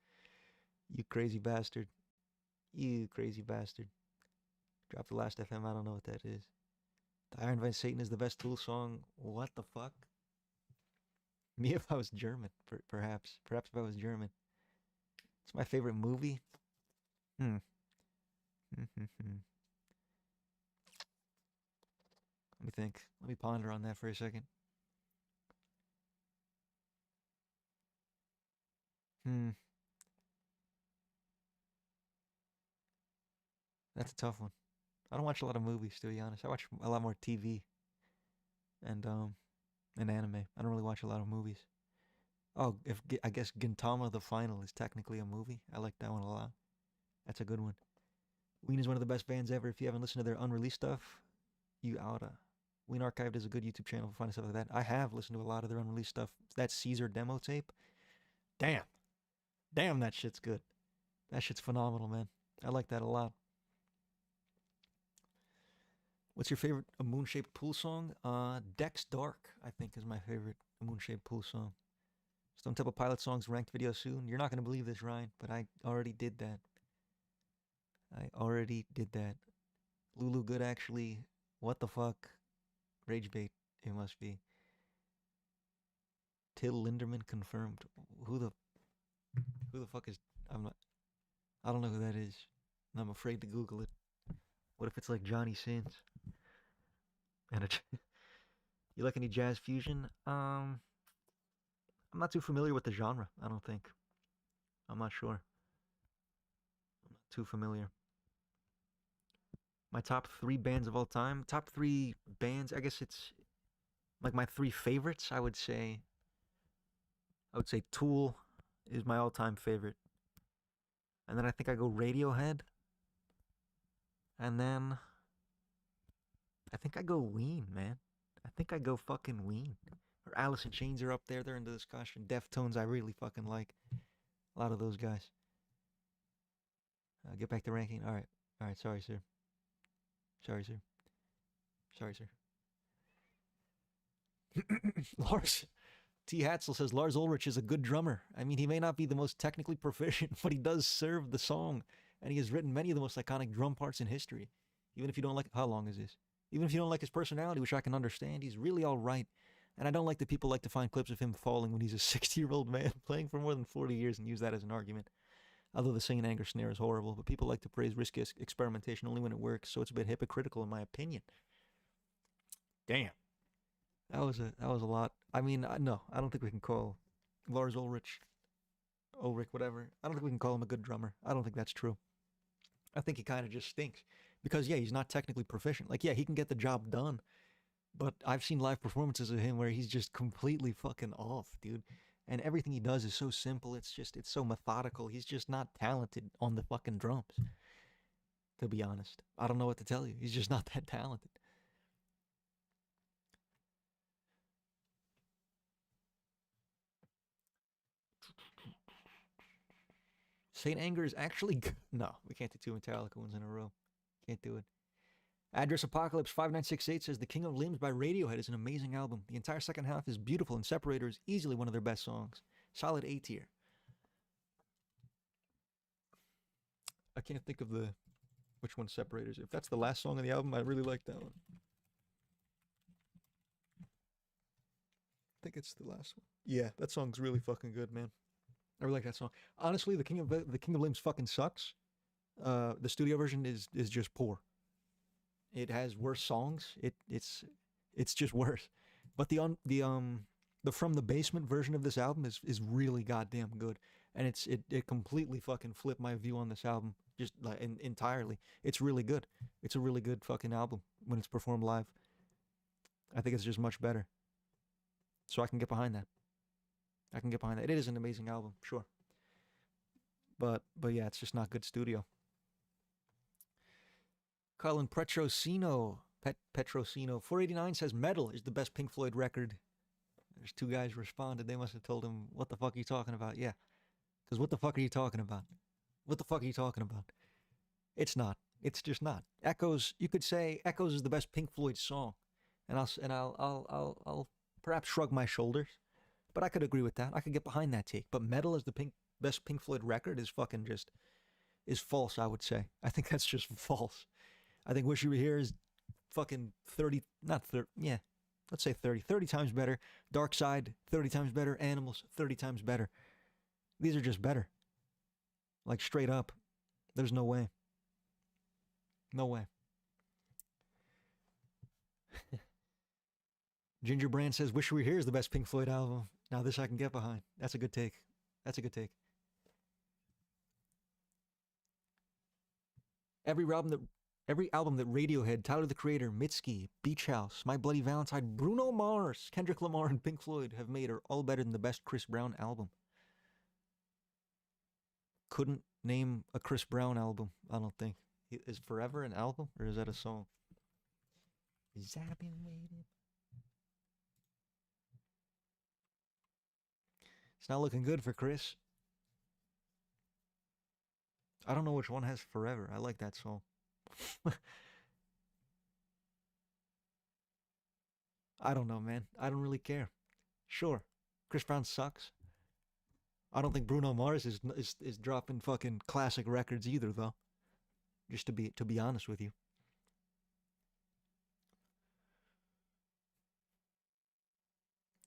You crazy bastard. You crazy bastard. Drop the last FM. I don't know what that is. The Iron Van Satan is the best Tool song. What the fuck? Me if I was German, perhaps. Perhaps if I was German. It's my favorite movie. Hmm. Let me think. Let me ponder on that for a second. Hmm. That's a tough one. I don't watch a lot of movies, to be honest. I watch a lot more TV and anime. I don't really watch a lot of movies. Oh, if I guess Gintama the Final is technically a movie. I like that one a lot. That's a good one. Ween is one of the best bands ever. If you haven't listened to their unreleased stuff, you oughta. Ween Archived is a good YouTube channel for finding stuff like that. I have listened to a lot of their unreleased stuff. That Caesar demo tape. Damn. Damn, that shit's good. That shit's phenomenal, man. I like that a lot. What's your favorite A Moon-Shaped Pool song? Dex Dark, I think, is my favorite A Moon-Shaped Pool song. Stone Temple Pilot songs ranked video soon. You're not gonna believe this, Ryan, but I already did that. I already did that. Lulu Good actually. What the fuck? Rage bait. It must be. Till Linderman confirmed. Who the fuck is? I'm not. I don't know who that is. And I'm afraid to Google it. What if it's like Johnny Sins? And you like any jazz fusion? I'm not too familiar with the genre. I don't think. I'm not sure. I'm not too familiar. My top 3 bands of all time. Top 3 bands. I guess it's like my 3 favorites. I would say. Tool is my all-time favorite. And then I think I go Radiohead. And then I think I go Ween, man. I think I go fucking Ween. Or Alice in Chains are up there. They're in the discussion. Deftones I really fucking like. A lot of those guys. Get back to ranking. All right. All right. Sorry, sir. Sorry, sir. Sorry, sir. Lars T. Hatzel says Lars Ulrich is a good drummer. I mean, he may not be the most technically proficient, but he does serve the song, and he has written many of the most iconic drum parts in history. Even if you don't like, how long is this? Even if you don't like his personality, which I can understand, he's really all right. And I don't like that people like to find clips of him falling when he's a 60-year-old man playing for more than 40 years and use that as an argument. Although the sing and anger snare is horrible, but people like to praise risky experimentation only when it works, so it's a bit hypocritical in my opinion. Damn. That was a lot. I mean, no, I don't think we can call Lars Ulrich, whatever. I don't think we can call him a good drummer. I don't think that's true. I think he kind of just stinks because yeah, he's not technically proficient. Like yeah, he can get the job done, but I've seen live performances of him where he's just completely fucking off, dude. And everything he does is so simple. It's so methodical. He's just not talented on the fucking drums. To be honest, I don't know what to tell you. He's just not that talented. Saint Anger is actually good. No, we can't do 2 Metallica ones in a row. Can't do it. Address Apocalypse 5968 says The King of Limbs by Radiohead is an amazing album. The entire second half is beautiful, and Separator is easily one of their best songs. Solid A tier. I can't think of which one Separators. If that's the last song on the album, I really like that one. I think it's the last one. Yeah, that song's really fucking good, man. I really like that song. Honestly, the King of Limbs fucking sucks. The studio version is just poor. It has worse songs. It's just worse. But the From the Basement version of this album is really goddamn good, and it completely fucking flipped my view on this album just like entirely. It's really good. It's a really good fucking album when it's performed live. I think it's just much better. So I can get behind that. It is an amazing album, sure. But yeah, it's just not good studio. Colin Petrosino 489 says Metal is the best Pink Floyd record. There's 2 guys responded. They must have told him, what the fuck are you talking about? Yeah. Because what the fuck are you talking about? What the fuck are you talking about? It's not. It's just not. Echoes, you could say Echoes is the best Pink Floyd song. And I'll perhaps shrug my shoulders. But I could agree with that. I could get behind that take. But Metal is the best Pink Floyd record is fucking just is false, I would say. I think that's just false. I think Wish You Were Here is fucking 30, not 30, yeah, let's say 30 times better. Dark Side, 30 times better. Animals, 30 times better. These are just better. Like straight up. There's no way. No way. Ginger Brand says Wish You Were Here is the best Pink Floyd album. Now this I can get behind. That's a good take. Every album that Radiohead, Tyler the Creator, Mitski, Beach House, My Bloody Valentine, Bruno Mars, Kendrick Lamar, and Pink Floyd have made are all better than the best Chris Brown album. Couldn't name a Chris Brown album, I don't think. Is Forever an album, or is that a song? Is that been waiting? It's not looking good for Chris. I don't know which one has Forever. I like that song. I don't know, man. I don't really care. Sure, Chris Brown sucks. I don't think Bruno Mars is dropping fucking classic records either, though. Just to be honest with you.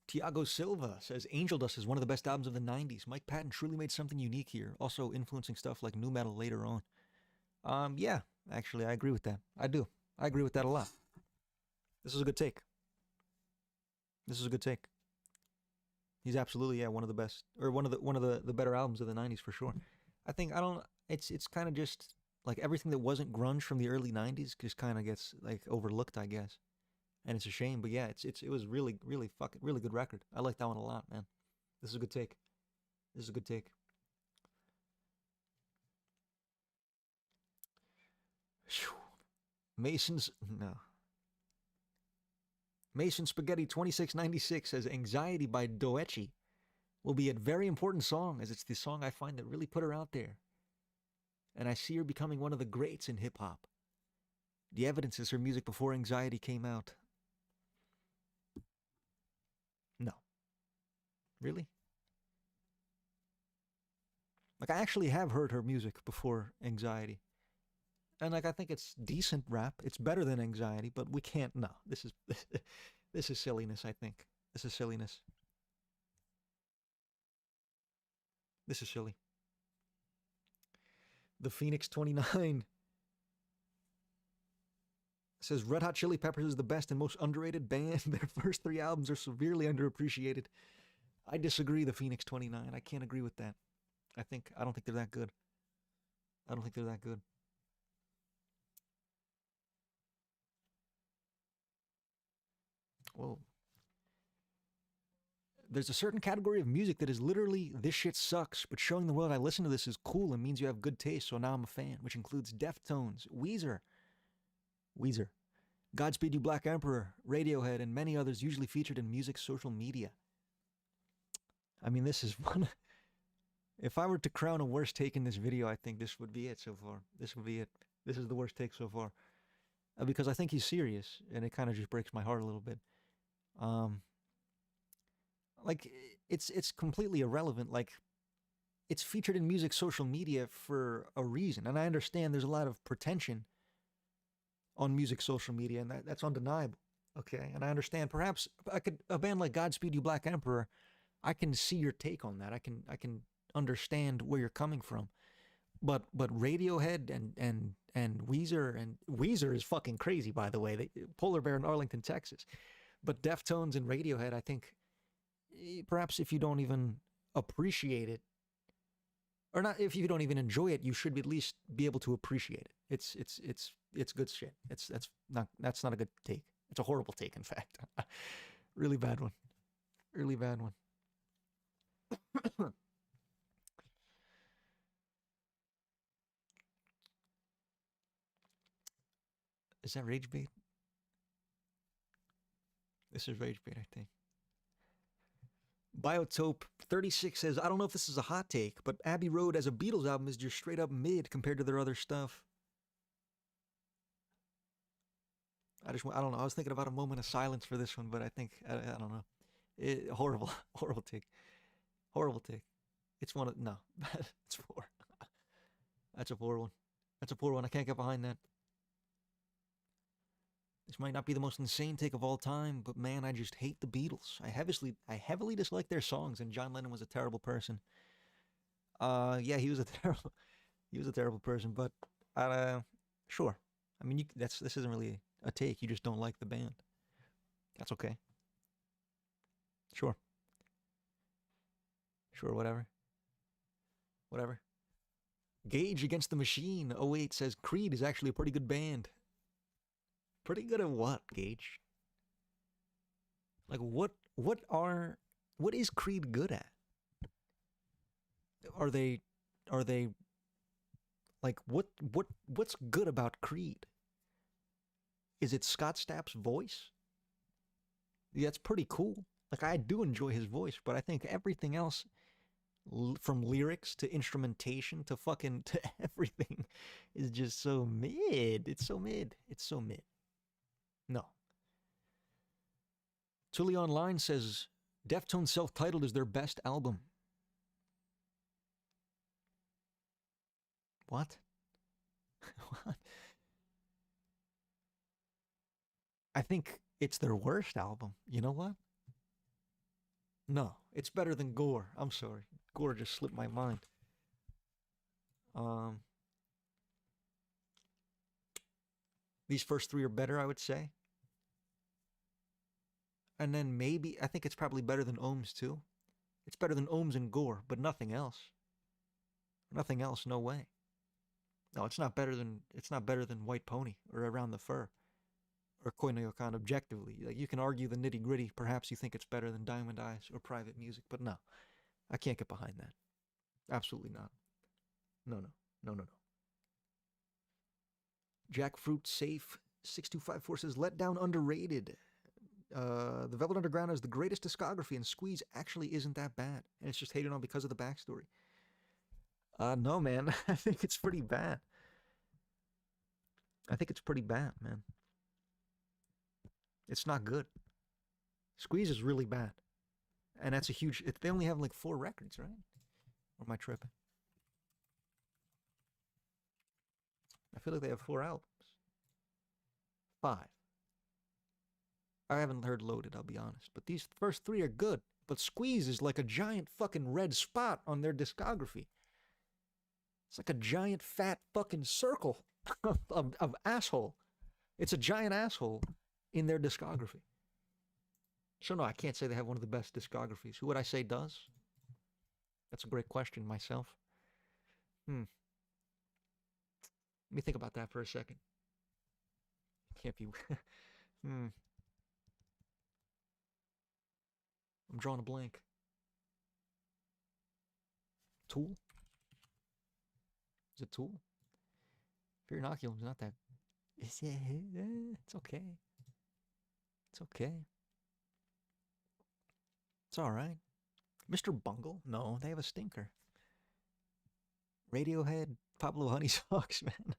Tiago Silva says Angel Dust is one of the best albums of the 90s. Mike Patton truly made something unique here, also influencing stuff like nu metal later on. Yeah, actually, I agree with that. I do. I agree with that a lot. This is a good take. This is a good take. He's absolutely, yeah, one of the best, or one of the better albums of the 90s for sure. I think I don't. It's kind of just like everything that wasn't grunge from the early 90s just kind of gets like overlooked, I guess, and it's a shame. But yeah, it was really fucking really good record. I like that one a lot, man. This is a good take. This is a good take. Phew. Mason's no. Mason Spaghetti 2696 says Anxiety by Doechi will be a very important song as it's the song I find that really put her out there. And I see her becoming one of the greats in hip hop. The evidence is her music before Anxiety came out. No. Really? Like, I actually have heard her music before Anxiety. And like, I think it's decent rap. It's better than Anxiety, but we can't. No, this is this is silliness. I think this is silliness. This is silly. The Phoenix 29 says Red Hot Chili Peppers is the best and most underrated band. Their first three albums are severely underappreciated. I disagree. The Phoenix 29. I can't agree with that. I don't think they're that good. I don't think they're that good. Well, there's a certain category of music that is literally this shit sucks, but showing the world I listen to this is cool and means you have good taste, so now I'm a fan, which includes Deftones, Weezer, Godspeed You Black Emperor, Radiohead, and many others usually featured in music social media. I mean, this is one. If I were to crown a worst take in this video, I think this would be it so far. This would be it. This is the worst take so far. Because I think he's serious, and it kind of just breaks my heart a little bit. Um, like it's completely irrelevant. Like it's featured in music social media for a reason, and I understand there's a lot of pretension on music social media, and that's undeniable. Okay, and I understand. Perhaps a band like Godspeed You Black Emperor, I can see your take on that. I can understand where you're coming from. But Radiohead and Weezer is fucking crazy, by the way. Polar Bear in Arlington, Texas. But Deftones and Radiohead, I think, perhaps if you don't even appreciate it, or not, if you don't even enjoy it, you should at least be able to appreciate it. It's good shit. That's not a good take. It's a horrible take, in fact. Really bad one. Really bad one. Is that rage bait? This is rage bait, I think. Biotope 36 says, I don't know if this is a hot take, but Abbey Road as a Beatles album is just straight up mid compared to their other stuff. I don't know. I was thinking about a moment of silence for this one, but I think, I don't know. Horrible, horrible take. Horrible take. It's one of, no, it's poor. That's a poor one. That's a poor one. I can't get behind that. This might not be the most insane take of all time, but man, I just hate the Beatles. I heavily dislike their songs, and John Lennon was a terrible person. Yeah, he was a terrible person. But sure. I mean, this isn't really a take. You just don't like the band. That's okay. Sure. Sure. Whatever. Whatever. Gage Against the Machine 08 says Creed is actually a pretty good band. Pretty good at what, Gage? Like what is Creed good at? Are they like what's good about Creed? Is it Scott Stapp's voice? Yeah, it's pretty cool. Like I do enjoy his voice, but I think everything else from lyrics to instrumentation to fucking to everything is just so mid. It's so mid. It's so mid. No. Tully Online says Deftones self-titled is their best album. What? What? I think it's their worst album. You know what? No, it's better than Gore. I'm sorry. Gore just slipped my mind. Um, these first three are better, I would say. And then maybe, I think it's probably better than Ohms too. It's better than Ohms and Gore, but nothing else. Nothing else, no way. No, it's not better than White Pony or Around the Fur or Koinoyokan objectively. Like, you can argue the nitty gritty. Perhaps you think it's better than Diamond Eyes or Private Music, but no, I can't get behind that. Absolutely not. No, no, no, no, no. Jackfruit Safe 6254 says Letdown underrated. The Velvet Underground has the greatest discography, and Squeeze actually isn't that bad, and it's just hated on because of the backstory. No, man. I think it's pretty bad. I think it's pretty bad, man. It's not good. Squeeze is really bad. And that's a huge... They only have like 4 records, right? Or am I tripping? I feel like they have 4 albums. 5. I haven't heard Loaded, I'll be honest. But these first 3 are good. But Squeeze is like a giant fucking red spot on their discography. It's like a giant fat fucking circle of asshole. It's a giant asshole in their discography. So no, I can't say they have one of the best discographies. Who would I say does? That's a great question myself. Let me think about that for a second. Can't be... I'm drawing a blank. Tool? Is it Tool? Fear Inoculum's not that... It's okay. It's okay. It's alright. Mr. Bungle? No, they have a stinker. Radiohead, Pablo Honeysucks, man.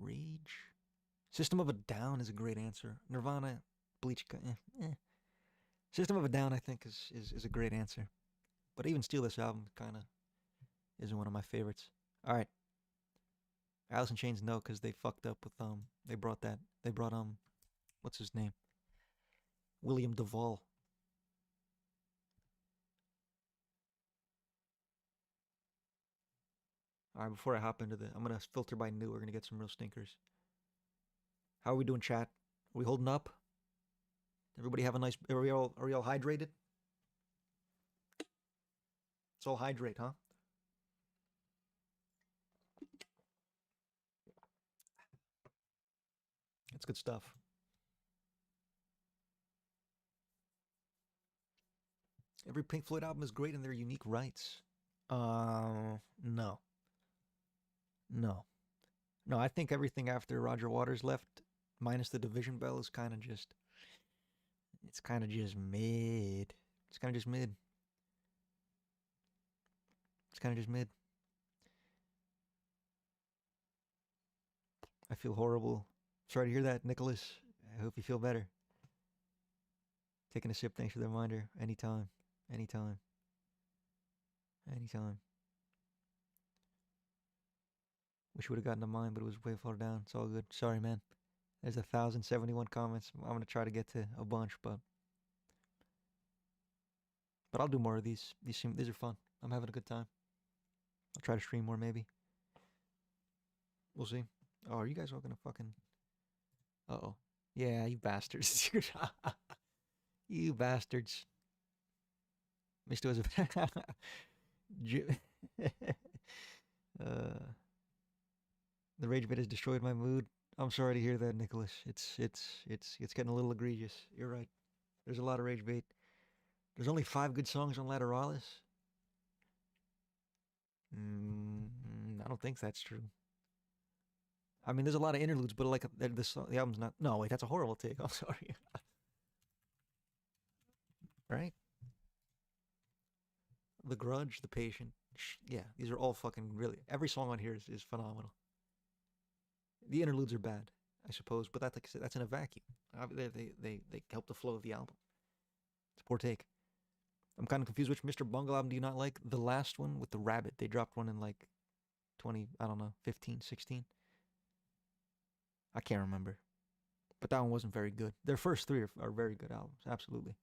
Rage? System of a Down is a great answer. Nirvana, Bleach... System of a Down, I think, is a great answer. But even Steal This Album kind of isn't one of my favorites. All right. Alice in Chains, no, because they fucked up with, they brought, what's his name? William Duvall. All right, before I hop into I'm going to filter by new. We're going to get some real stinkers. How are we doing, chat? Are we holding up? Everybody have a nice... Are we all hydrated? It's all hydrate, huh? That's good stuff. Every Pink Floyd album is great in their unique rights. No. No. No, I think everything after Roger Waters left, minus the Division Bell, is kind of just... It's kind of just mid. It's kind of just mid. It's kind of just mid. I feel horrible. Sorry to hear that, Nicholas. I hope you feel better. Taking a sip, thanks for the reminder. Anytime. Anytime. Anytime. Wish we would have gotten to mine, but it was way far down. It's all good. Sorry, man. There's 1,071 comments. I'm going to try to get to a bunch, but I'll do more of these. These are fun. I'm having a good time. I'll try to stream more, maybe. We'll see. Oh, are you guys all going to fucking... Uh-oh. Yeah, you bastards. You bastards. Mr. was the rage bit has destroyed my mood. I'm sorry to hear that, Nicholas. It's getting a little egregious. You're right. There's a lot of rage bait. There's only 5 good songs on Lateralis. I don't think that's true. I mean, there's a lot of interludes, but like the album's not... No, wait, that's a horrible take. I'm sorry. Right? The Grudge, The Patient. Yeah, these are all fucking really... Every song on here is phenomenal. The interludes are bad, I suppose, but that's like I said, that's in a vacuum. They help the flow of the album. It's a poor take. I'm kind of confused. Which Mr. Bungle album do you not like? The last one with the rabbit. They dropped one in like 20, I don't know, 15, 16. I can't remember. But that one wasn't very good. Their first three are very good albums. Absolutely.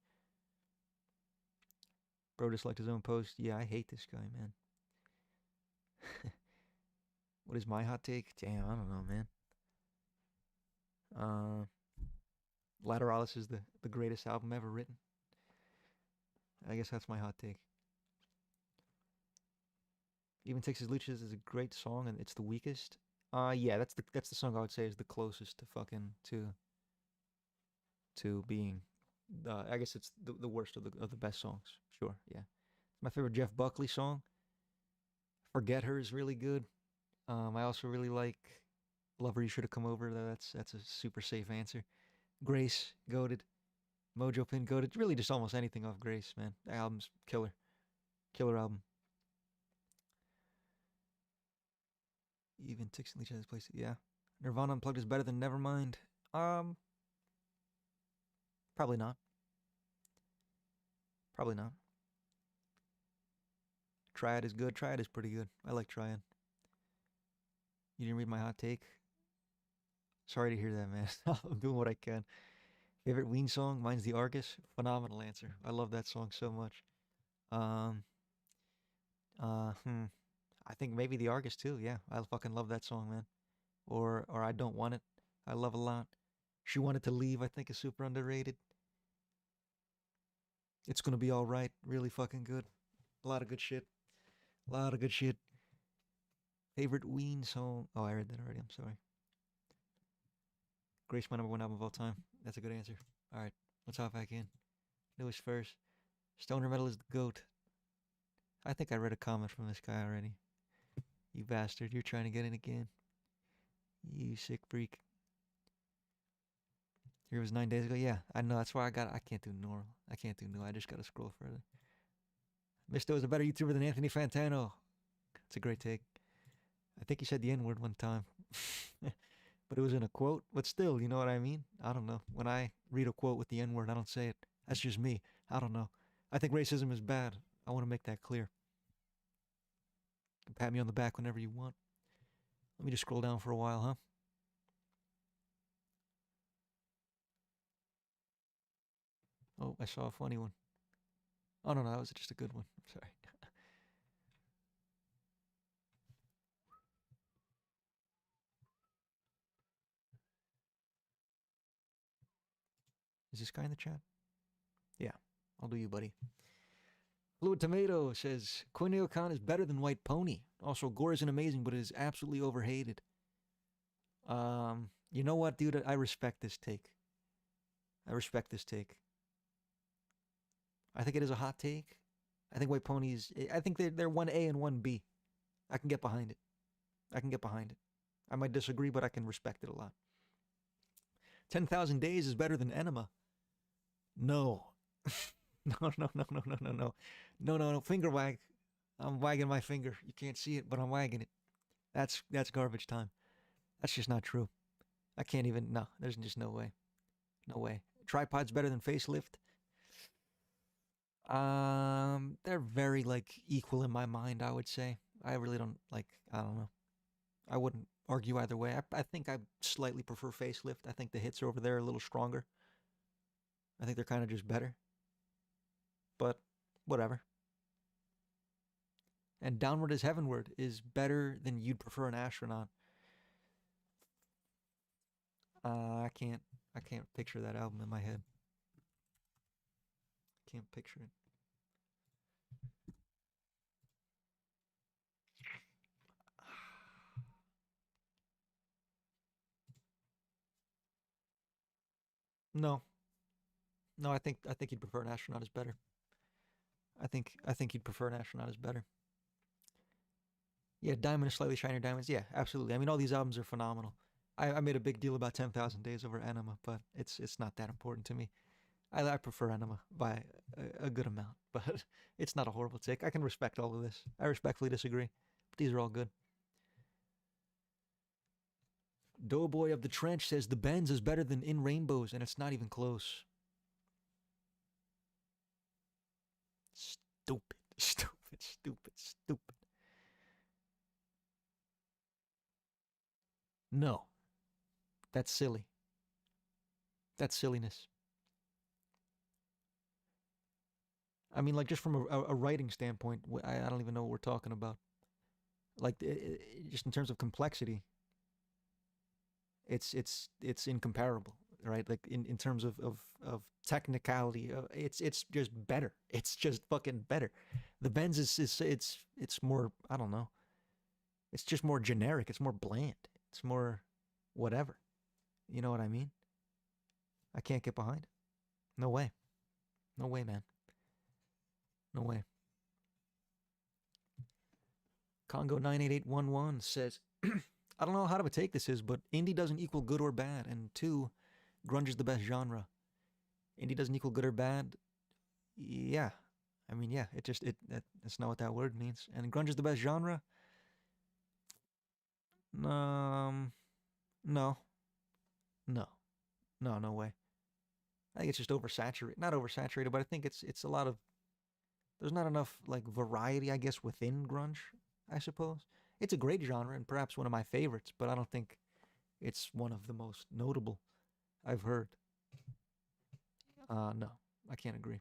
Bro disliked his own post. Yeah, I hate this guy, man. What is my hot take? Damn, I don't know, man. Uh, Lateralis is the greatest album ever written. I guess that's my hot take. Even Texas Luchas is a great song, and it's the weakest. Yeah, that's the song I would say is the closest to fucking to being. I guess it's the worst of the best songs. Sure, yeah. My favorite Jeff Buckley song. Forget Her is really good. I also really like Lover You Should Have Come Over. That's a super safe answer. Grace, goated. Mojo Pin, goated. Really just almost anything off Grace, man. The album's killer. Killer album. Even Tix and Leach has place. Yeah. Nirvana Unplugged is better than Nevermind. Probably not. Probably not. Triad is good. Triad is pretty good. I like Triad. You didn't read my hot take? Sorry to hear that, man. I'm doing what I can. Favorite Ween song? Mine's The Argus. Phenomenal answer. I love that song so much. Um, I think maybe The Argus too. Yeah, I fucking love that song, man. Or I Don't Want It. I love a lot. She Wanted to Leave. I think is super underrated. It's gonna be all right. Really fucking good. A lot of good shit. A lot of good shit. Favorite Ween song? Oh, I read that already. I'm sorry. Grace, my number one album of all time. That's a good answer. All right, let's hop back in. Newest first. Stoner metal is the goat. I think I read a comment from this guy already. You bastard! You're trying to get in again. You sick freak. Here was 9 days ago. Yeah, I know. That's why I can't do normal. I can't do new. I just gotta scroll further. Misto is a better YouTuber than Anthony Fantano. It's a great take. I think he said the N word one time. But it was in a quote. But still, you know what I mean? I don't know. When I read a quote with the N word, I don't say it. That's just me. I don't know. I think racism is bad. I want to make that clear. You can pat me on the back whenever you want. Let me just scroll down for a while, huh? Oh, I saw a funny one. Oh, no, that was just a good one. I'm sorry. Is this guy in the chat? Yeah, I'll do you, buddy. Fluid Tomato says Corneo Khan is better than White Pony. Also, Gore isn't amazing, but it is absolutely overhated. You know what, dude? I respect this take. I respect this take. I think it is a hot take. I think White Ponies. I think they're one A and one B. I can get behind it. I can get behind it. I might disagree, but I can respect it a lot. 10,000 Days is better than Enema. No. No, no, no, no, no, no, no. No, no, no. Finger wag. I'm wagging my finger. You can't see it, but I'm wagging it. That's garbage time. That's just not true. I can't even. No, there's just no way. No way. Tripod's better than Facelift. They're very like equal in my mind. I would say. I really don't like. I don't know. I wouldn't argue either way. I think I slightly prefer Facelift. I think the hits over there are a little stronger. I think they're kind of just better. But whatever. And Downward is Heavenward is better than You'd Prefer an Astronaut. I can't picture that album in my head. Can't picture it. No, no. I think You'd Prefer an Astronaut is better. I think You'd Prefer an Astronaut is better. Yeah, Diamond is Slightly Shinier Diamonds. Yeah, absolutely. I mean, all these albums are phenomenal. I made a big deal about 10,000 Days over Enema, but it's not that important to me. I prefer Enema by a good amount, but it's not a horrible take. I can respect all of this. I respectfully disagree, but these are all good. Doughboy of the Trench says the Benz is better than In Rainbows, and it's not even close. Stupid, stupid, stupid, stupid. No. That's silly. That's silliness. I mean, like, just from a writing standpoint, I don't even know what we're talking about. Like, just in terms of complexity, it's incomparable, right? Like, in terms of technicality, it's just better. It's just fucking better. The Benz it's more, I don't know. It's just more generic. It's more bland. It's more whatever. You know what I mean? I can't get behind it. No way. No way, man. No way. Congo 98811 says, I don't know how to take this is, but indie doesn't equal good or bad. And two, grunge is the best genre. Indie doesn't equal good or bad. Yeah. I mean, yeah, that's not what that word means. And grunge is the best genre? No. No. No way. I think it's just oversaturated. Not oversaturated, but I think it's a lot of, there's not enough like variety, I guess, within grunge, I suppose. It's a great genre and perhaps one of my favorites, but I don't think it's one of the most notable I've heard. No, I can't agree.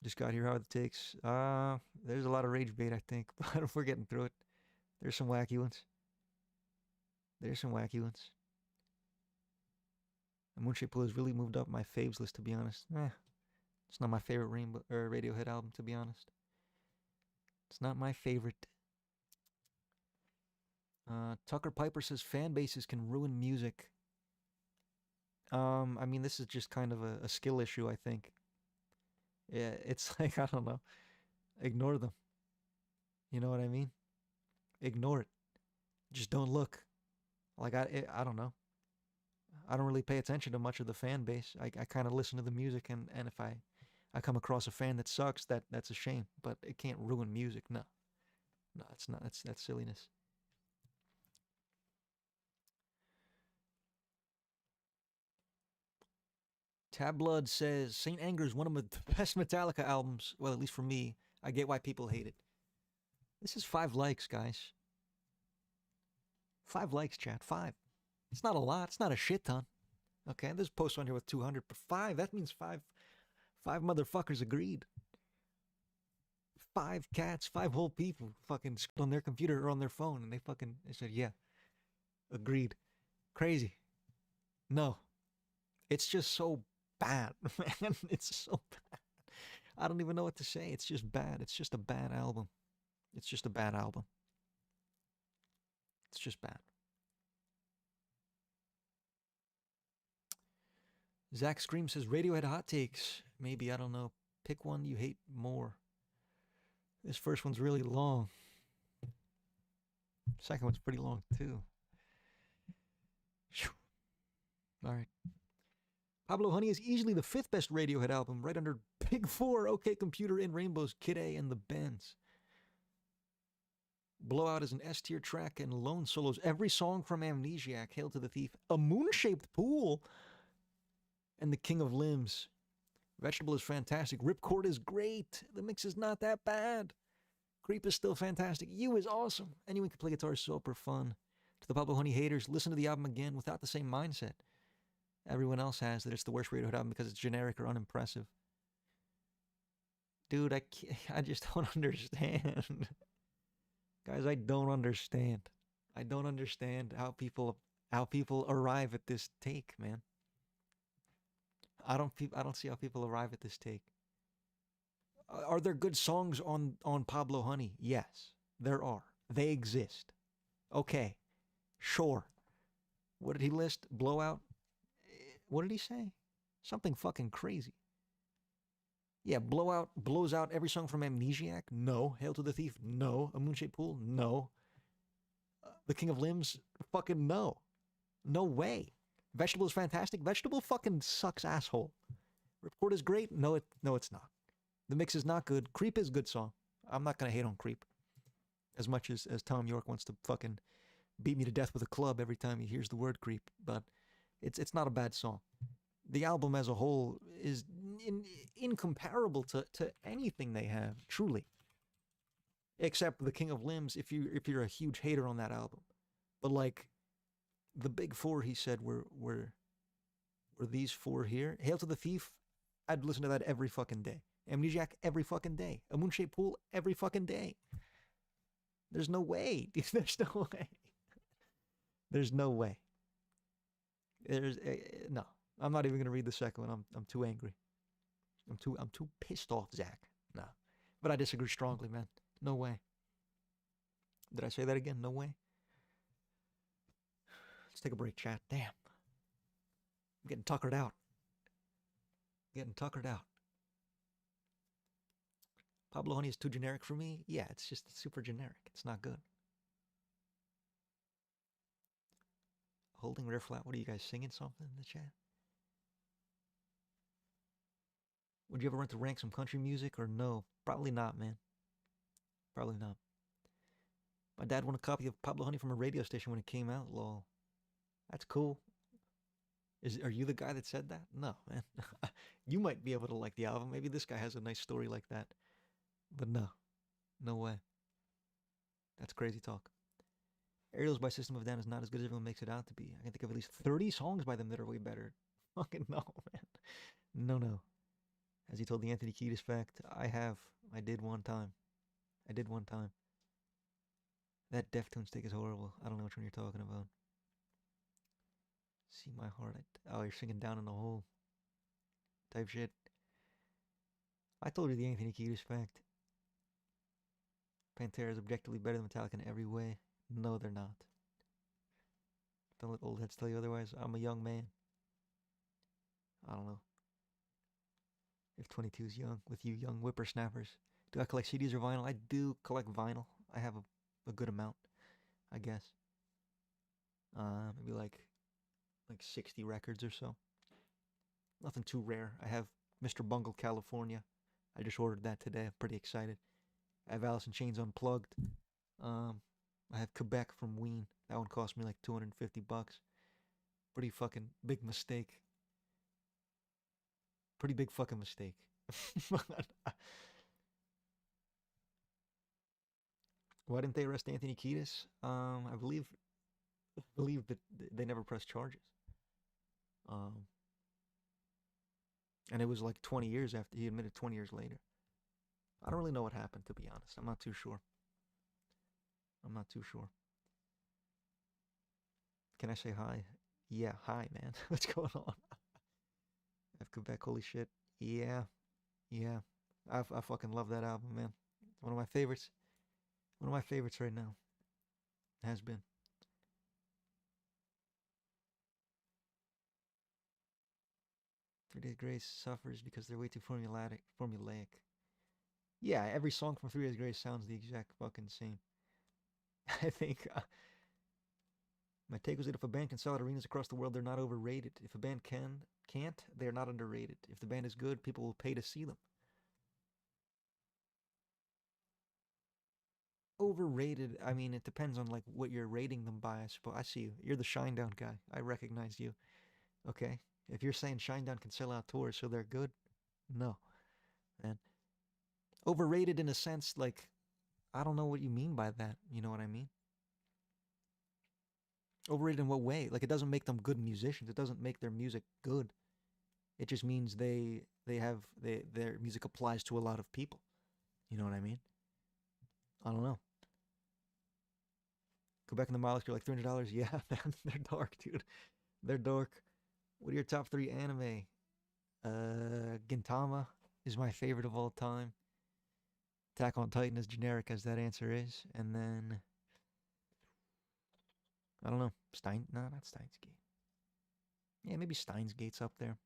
Just got here. How it takes. There's a lot of rage bait, I think, but we're getting through it. There's some wacky ones. There's some wacky ones. And Moonshaped Pool has really moved up my faves list, to be honest. It's not my favorite Rainbow or Radiohead album, to be honest. It's not my favorite. Tucker Piper says fan bases can ruin music. I mean, this is just kind of a skill issue, I think. Yeah, it's like, I don't know. Ignore them. You know what I mean? Ignore it. Just don't look. Like, I don't know. I don't really pay attention to much of the fan base. I kind of listen to the music, and if I come across a fan that sucks, that's a shame. But it can't ruin music. No, it's not. That's silliness. Tabblood says Saint Anger is one of the best Metallica albums. Well, at least for me. I get why people hate it. This is 5 likes, guys. 5 likes, chat. 5. It's not a lot. It's not a shit ton. Okay, there's posts on here with 200, but 5. That means 5 motherfuckers agreed. 5 cats, 5 whole people fucking on their computer or on their phone, and they said, yeah, agreed. Crazy. No, it's just so bad, man. It's so bad. I don't even know what to say. It's just bad. It's just a bad album. It's just a bad album. It's just bad. Zach Scream says Radiohead hot takes. Maybe, I don't know. Pick one you hate more. This first one's really long. Second one's pretty long too. All right. Pablo Honey is easily the 5th best Radiohead album, right under Big 4, OK Computer, In Rainbows, Kid A, and The Bends. Blowout is an S tier track, and Lone solos every song from Amnesiac, Hail to the Thief, A Moon-Shaped Pool, and The King of Limbs. Vegetable is fantastic. Ripcord is great. The mix is not that bad. Creep is still fantastic. You is awesome. Anyone can play guitar, super fun. To the Pablo Honey haters, listen to the album again without the same mindset everyone else has, that it's the worst Radiohead album because it's generic or unimpressive. Dude, I just don't understand. Guys, I don't understand. I don't understand how people arrive at this take, man. I don't see how people arrive at this take. Are there good songs on Pablo Honey? Yes, there are. They exist. Okay, sure. What did he list? Blowout? What did he say? Something fucking crazy. Yeah, Blowout blows out every song from Amnesiac? No. Hail to the Thief? No. A Moonshaped Pool? No. The King of Limbs? Fucking no. No way. Vegetable is fantastic? Vegetable fucking sucks, asshole. Ripcord is great? No, it's not. The mix is not good. Creep is a good song. I'm not gonna hate on Creep. As much as Tom York wants to fucking beat me to death with a club every time he hears the word creep, but it's not a bad song. The album as a whole is incomparable to anything they have, truly, except the King of Limbs. If you're a huge hater on that album, but like the big four, he said were these four here. Hail to the Thief, I'd listen to that every fucking day. Amnesiac every fucking day. A Moonshaped Pool every fucking day. There's no way. There's no way. There's no way. There's no. I'm not even gonna read the second one. I'm too angry. I'm too pissed off, Zach. No. But I disagree strongly, man. No way. Did I say that again? No way. Let's take a break, chat. Damn. I'm getting tuckered out. Getting tuckered out. Pablo Honey is too generic for me? Yeah, it's just super generic. It's not good. Holding Rare Flat. What are you guys singing something in the chat? Would you ever run to rank some country music or no? Probably not, man. Probably not. My dad won a copy of Pablo Honey from a radio station when it came out. Lol. That's cool. Are you the guy that said that? No, man. You might be able to like the album. Maybe this guy has a nice story like that. But no. No way. That's crazy talk. Aerials by System of a Down is not as good as everyone makes it out to be. I can think of at least 30 songs by them that are way better. Fucking no, man. No, no. As he told the Anthony Kiedis fact, I did one time. I did one time. That Deftones take is horrible. I don't know which one you're talking about. See my heart. Oh, you're singing Down in the Hole. Type shit. I told you the Anthony Kiedis fact. Pantera is objectively better than Metallica in every way. No, they're not. Don't let old heads tell you otherwise. I'm a young man. I don't know. If 22 is young, with you young whippersnappers. Do I collect CDs or vinyl? I do collect vinyl. I have a good amount, I guess. Maybe like 60 records or so. Nothing too rare. I have Mr. Bungle, California. I just ordered that today. I'm pretty excited. I have Alice in Chains Unplugged. I have Quebec from Ween. That one cost me like $250. Pretty fucking big mistake. Pretty big fucking mistake. Why didn't they arrest Anthony Kiedis? I believe that they never pressed charges. Um, and it was like 20 years after he admitted. 20 years later. I don't really know what happened, to be honest. I'm not too sure. Can I say hi? Yeah, hi, man. What's going on? I have Quebec, holy shit. Yeah, yeah. I fucking love that album, man. One of my favorites. One of my favorites right now. Has been. 3 Days Grace suffers because they're way too formulaic. Yeah, every song from 3 Days Grace sounds the exact fucking same. I think my take was that if a band can sell out arenas across the world, they're not overrated. If a band can't, they're not underrated. If the band is good, people will pay to see them. Overrated, I mean, it depends on like what you're rating them by, I suppose. I see you. You're the Shinedown guy. I recognize you. Okay. If you're saying Shinedown can sell out tours, so they're good, no. And overrated in a sense, like, I don't know what you mean by that. You know what I mean? Overrated in what way? Like, it doesn't make them good musicians. It doesn't make their music good. It just means their music applies to a lot of people. You know what I mean? I don't know. Quebec and the Mileage are like $300. Yeah, man, they're dark, dude. They're dark. What are your top 3 anime? Gintama is my favorite of all time. Attack on Titan, as generic as that answer is. And then, I don't know. No, not Steins Gate. Yeah, maybe Steins Gate's up there.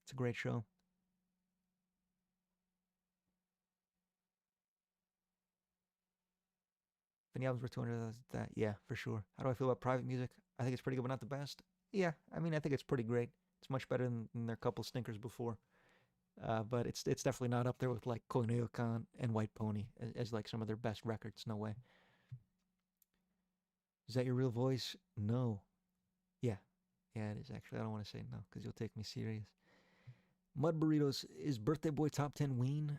It's a great show. If any albums were 200, that, yeah, for sure. How do I feel about private music? I think it's pretty good, but not the best. Yeah, I mean, I think it's pretty great. It's much better than their couple stinkers before. But it's definitely not up there with like Koneokan and White Pony as like some of their best records. No way. Is that your real voice? No. Yeah. Yeah, it is actually. I don't want to say no because you'll take me serious. Mud Burritos is Birthday Boy top 10 Ween?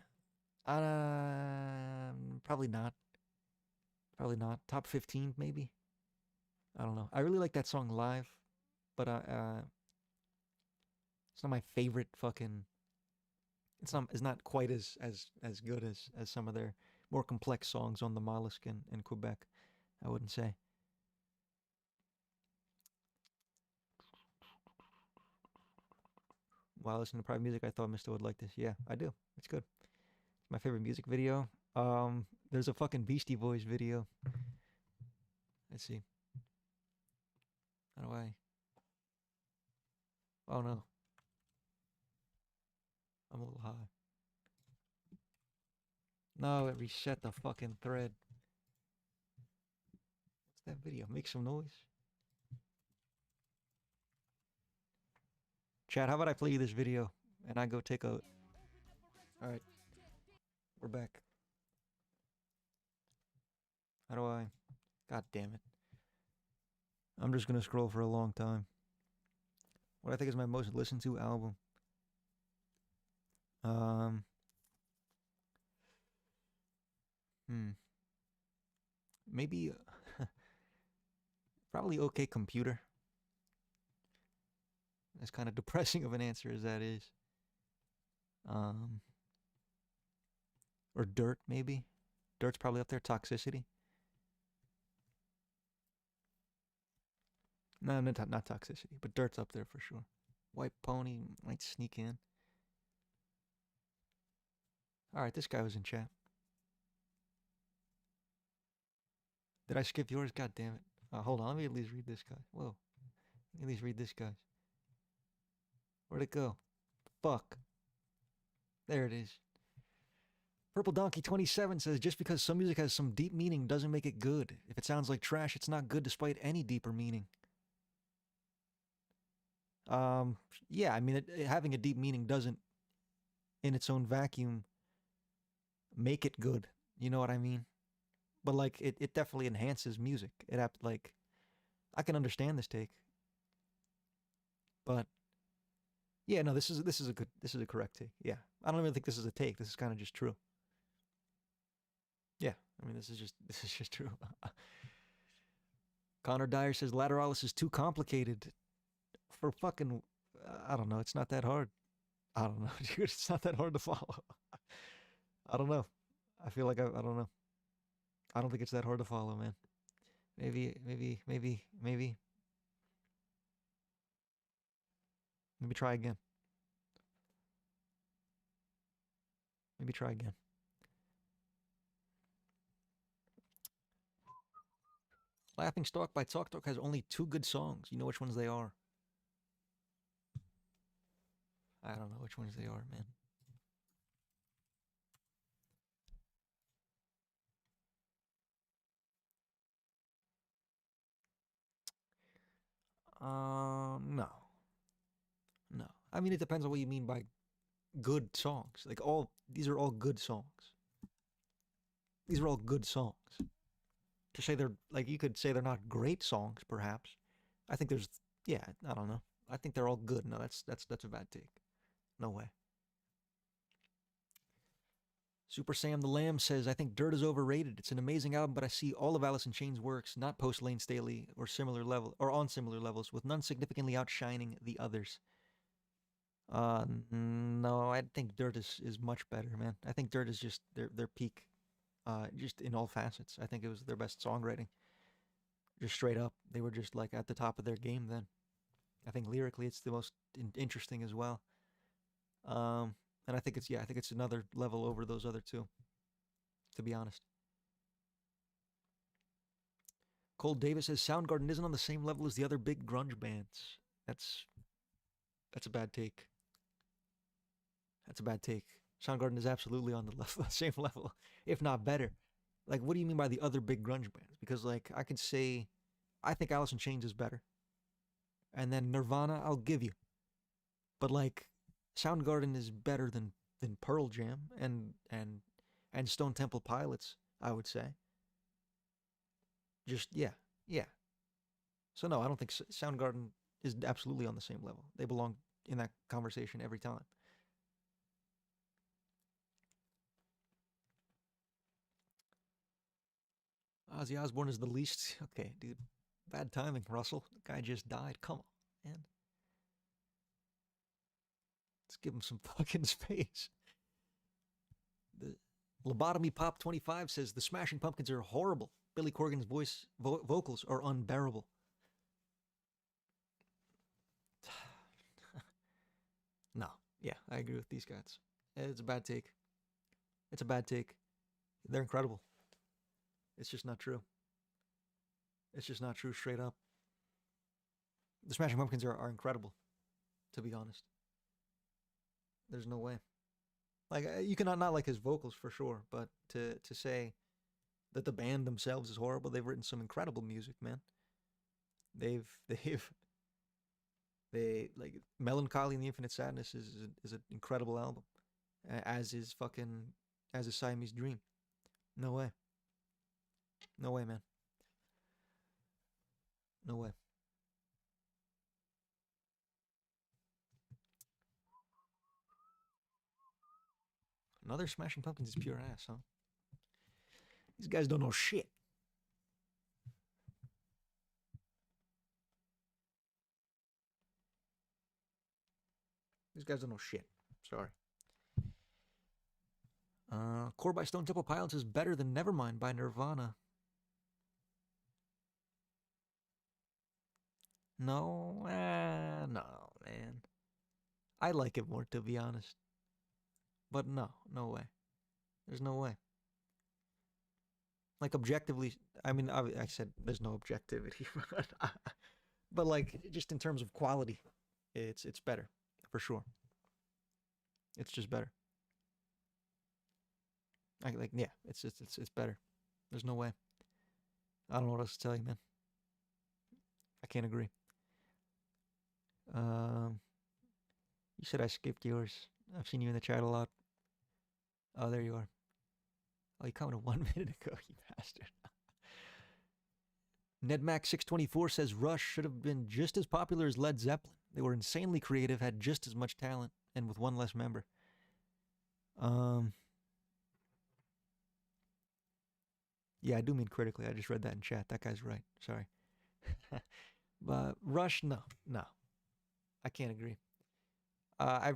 Probably not. Probably not. Top 15 maybe. I don't know. I really like that song live, but it's not my favorite fucking. It's not quite as good as some of their more complex songs on the Mollusk in Quebec. I wouldn't say. While listening to private music, I thought Mister would like this. Yeah, I do. It's good. It's my favorite music video. There's a fucking Beastie Boys video. Let's see. How do I? Oh no, I'm a little high. No, it reset the fucking thread. What's that video? Make some noise. Chat, how about I play you this video and I go take a. All right, we're back. How do I? God damn it. I'm just gonna scroll for a long time. What I think is my most listened to album. Um, hmm. Maybe, probably OK Computer. As kind of depressing of an answer as that is. Um, or Dirt, maybe. Dirt's probably up there. Toxicity. No, not Toxicity, but Dirt's up there for sure. White Pony might sneak in. All right, this guy was in chat. Did I skip yours? God damn it. Hold on, let me at least read this guy. Whoa. Let me at least read this guy. Where'd it go? Fuck. There it is. Purple Donkey 27 says just because some music has some deep meaning doesn't make it good. If it sounds like trash, it's not good despite any deeper meaning. Um, yeah, I mean, having a deep meaning doesn't, in its own vacuum, make it good. You know what I mean? But like, it definitely enhances music. Like, I can understand this take, but yeah, no, this is a correct take. Yeah, I don't even think this is a take. This is kind of just true. Yeah, I mean, this is just true. Connor Dyer says Lateralis is too complicated for fucking. I don't know. It's not that hard. I don't know, dude. It's not that hard to follow. I don't know. I feel like I don't know. I don't think it's that hard to follow, man. Maybe. Maybe try again. Maybe try again. Laughing Stock by Talk Talk has only 2 good songs. You know which ones they are? I don't know which ones they are, man. No, no. I mean, it depends on what you mean by good songs. Like these are all good songs. These are all good songs. To say they're like you could say they're not great songs, perhaps. I think there's yeah. I don't know. I think they're all good. No, that's a bad take. No way. Super Sam the Lamb says, I think Dirt is overrated. It's an amazing album, but I see all of Alice in Chains' works, not post Lane Staley or similar level or on similar levels, with none significantly outshining the others. No, I think Dirt is much better, man. I think Dirt is just their peak, just in all facets. I think it was their best songwriting. Just straight up, they were just like at the top of their game then. I think lyrically, it's the most interesting as well. And I think it's another level over those other two. To be honest, Cole Davis says Soundgarden isn't on the same level as the other big grunge bands. That's that's a bad take. That's a bad take. Soundgarden is absolutely on the level, same level, if not better. Like, what do you mean by the other big grunge bands? Because like I could say, I think Alice in Chains is better, and then Nirvana, I'll give you. But like, Soundgarden is better than Pearl Jam and Stone Temple Pilots, I would say. Just yeah, yeah. So no, I don't think Soundgarden is absolutely on the same level. They belong in that conversation every time. Ozzy Osbourne is the least. Okay, dude. Bad timing, Russell. The guy just died. Come on, man. Let's give him some fucking space. The Lobotomy Pop 25 says the Smashing Pumpkins are horrible. Billy Corgan's vocals are unbearable. No, yeah, I agree with these guys. It's a bad take. It's a bad take. They're incredible. It's just not true. It's just not true, straight up. The Smashing Pumpkins are incredible, to be honest. There's no way. Like you cannot not like his vocals for sure, but to say that the band themselves is horrible, they've written some incredible music, man. They've they like Melancholy and the Infinite Sadness is an incredible album, as is fucking as is Siamese Dream. No way, no way, man, no way. Another Smashing Pumpkins is pure ass, huh? These guys don't know shit. These guys don't know shit. Sorry. Core by Stone Temple Pilots is better than Nevermind by Nirvana. No, no, man. I like it more, to be honest. But no, no way. There's no way. Like objectively, I mean, I said there's no objectivity, but like just in terms of quality, it's better for sure. It's just better. Like yeah, it's better. There's no way. I don't know what else to tell you, man. I can't agree. Um, you said I skipped yours. I've seen you in the chat a lot. Oh, there you are. Oh, you commented 1 minute ago, you bastard. NedMax624 says Rush should have been just as popular as Led Zeppelin. They were insanely creative, had just as much talent, and with one less member. Um, yeah, I do mean critically. I just read that in chat. That guy's right. Sorry. But Rush, no, no, I can't agree. I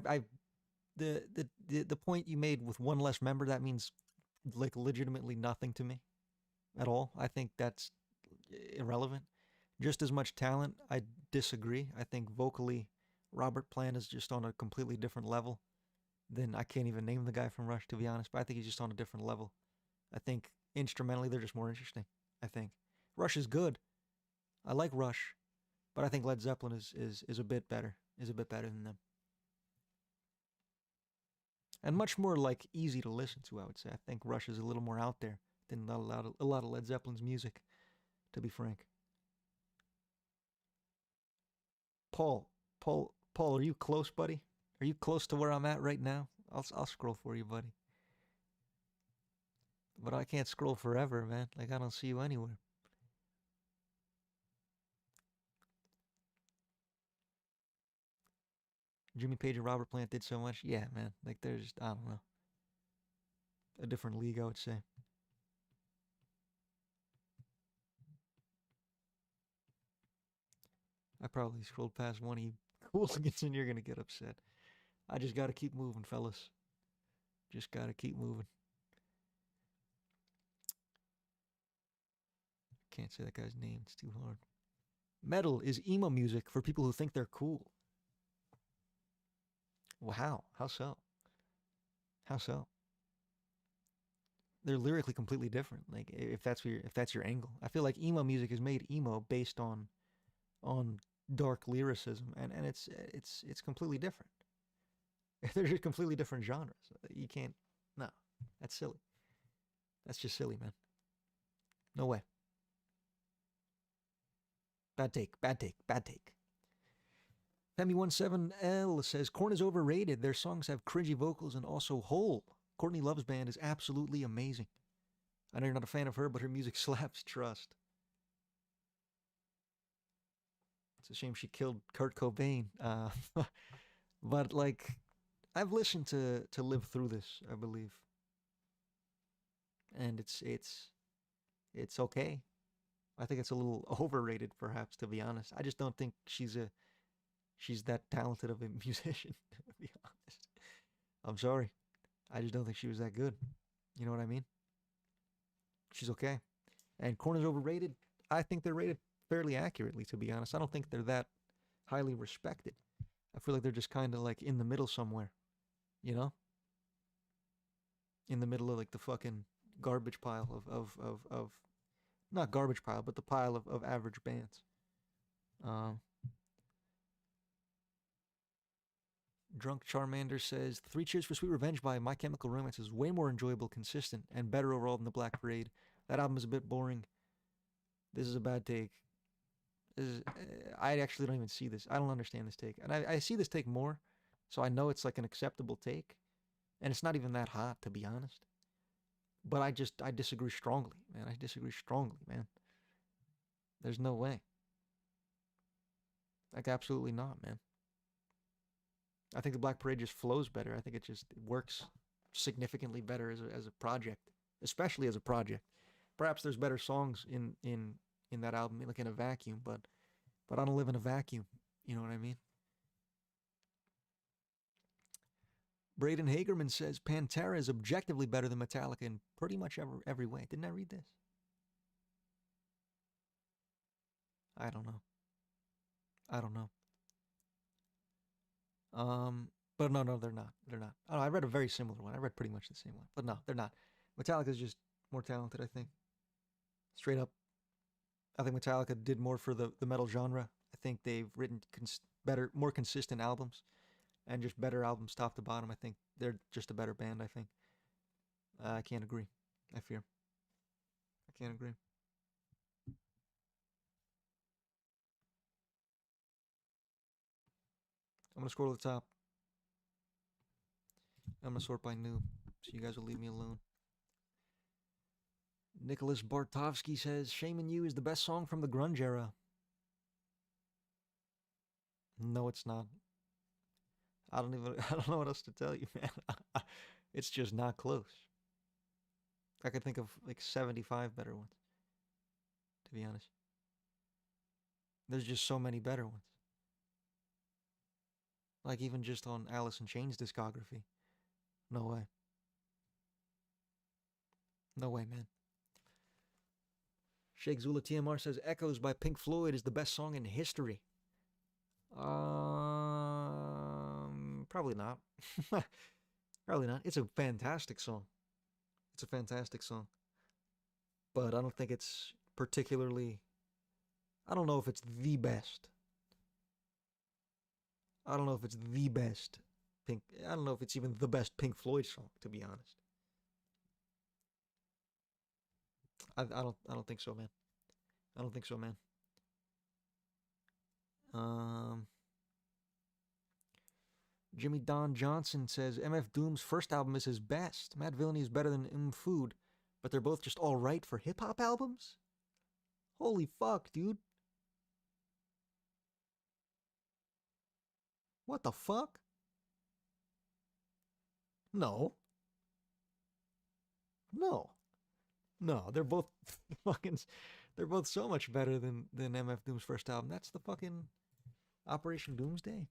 the point you made with one less member, that means like legitimately nothing to me at all. I think that's irrelevant. Just as much talent, I disagree. I think vocally, Robert Plant is just on a completely different level than I can't even name the guy from Rush, to be honest. But I think he's just on a different level. I think instrumentally they're just more interesting. I think Rush is good. I like Rush, but I think Led Zeppelin is a bit better. Is a bit better than them, and much more like easy to listen to. I would say. I think Rush is a little more out there than a lot of Led Zeppelin's music. To be frank, Paul, are you close, buddy? Are you close to where I'm at right now? I'll scroll for you, buddy. But I can't scroll forever, man. Like I don't see you anywhere. Jimmy Page and Robert Plant did so much. Yeah, man. Like there's I don't know a different league, I would say. I probably scrolled past one of you hooligans and you're gonna get upset. I just gotta keep moving, fellas. Just gotta keep moving. Can't say that guy's name. It's too hard. Metal is emo music for people who think they're cool. Well, how? How so? How so? They're lyrically completely different. Like if that's your angle, I feel like emo music is made emo based on dark lyricism, and it's completely different. They're just completely different genres. You can't. No, that's silly. That's just silly, man. No way. Bad take. Bad take. Bad take. Femi17L says Korn is overrated. Their songs have cringy vocals and also Hole. Courtney Love's band is absolutely amazing. I know you're not a fan of her, but her music slaps. Trust. It's a shame she killed Kurt Cobain. But like, I've listened to Live Through This, I believe, and it's okay. I think it's a little overrated, perhaps, to be honest. I just don't think she's that talented of a musician, to be honest. I'm sorry. I just don't think she was that good. You know what I mean? She's okay. And Korn is overrated. I think they're rated fairly accurately, to be honest. I don't think they're that highly respected. I feel like they're just kind of like in the middle somewhere, you know? In the middle of like the fucking garbage pile of not garbage pile, but the pile of average bands. Um, Drunk Charmander says, Three Cheers for Sweet Revenge by My Chemical Romance is way more enjoyable, consistent, and better overall than The Black Parade. That album is a bit boring. This is a bad take. I actually don't even see this. I don't understand this take. And I see this take more, so I know it's like an acceptable take. And it's not even that hot, to be honest. But I disagree strongly, man. I disagree strongly, man. There's no way. Like, absolutely not, man. I think the Black Parade just flows better. I think it works significantly better as a project, especially as a project. Perhaps there's better songs in that album, like in a vacuum, but I don't live in a vacuum. You know what I mean? Braden Hagerman says Pantera is objectively better than Metallica in pretty much every way. Didn't I read this? I don't know. I don't know. But no, they're not. They're not. Oh, I read a very similar one. I read pretty much the same one, but no, they're not. Metallica's just more talented, I think. Straight up, I think Metallica did more for the metal genre. I think they've written better, more consistent albums, and just better albums top to bottom. I think they're just a better band. I think. I can't agree. I fear. I can't agree. I'm gonna scroll to the top. I'm gonna sort by new, so you guys will leave me alone. Nicholas Bartovsky says "Shame You" is the best song from the grunge era. No, it's not. I don't even. I don't know what else to tell you, man. It's just not close. I could think of like 75 better ones, to be honest. There's just so many better ones. Like even just on Alice in Chains discography. No way. No way, man. Sheikh Zula TMR says Echoes by Pink Floyd is the best song in history. Probably not. Probably not. It's a fantastic song. It's a fantastic song. But I don't think it's particularly. I don't know if it's the best. I don't know if it's the best Pink. I don't know if it's even the best Pink Floyd song, to be honest. I don't. I don't think so, man. I don't think so, man. Um, Jimmy Don Johnson says MF Doom's first album is his best. Mad Villainy is better than Food, but they're both just all right for hip hop albums. Holy fuck, dude! What the fuck? No, no, no. They're both fucking. They're both so much better than MF Doom's first album. That's the fucking Operation Doomsday.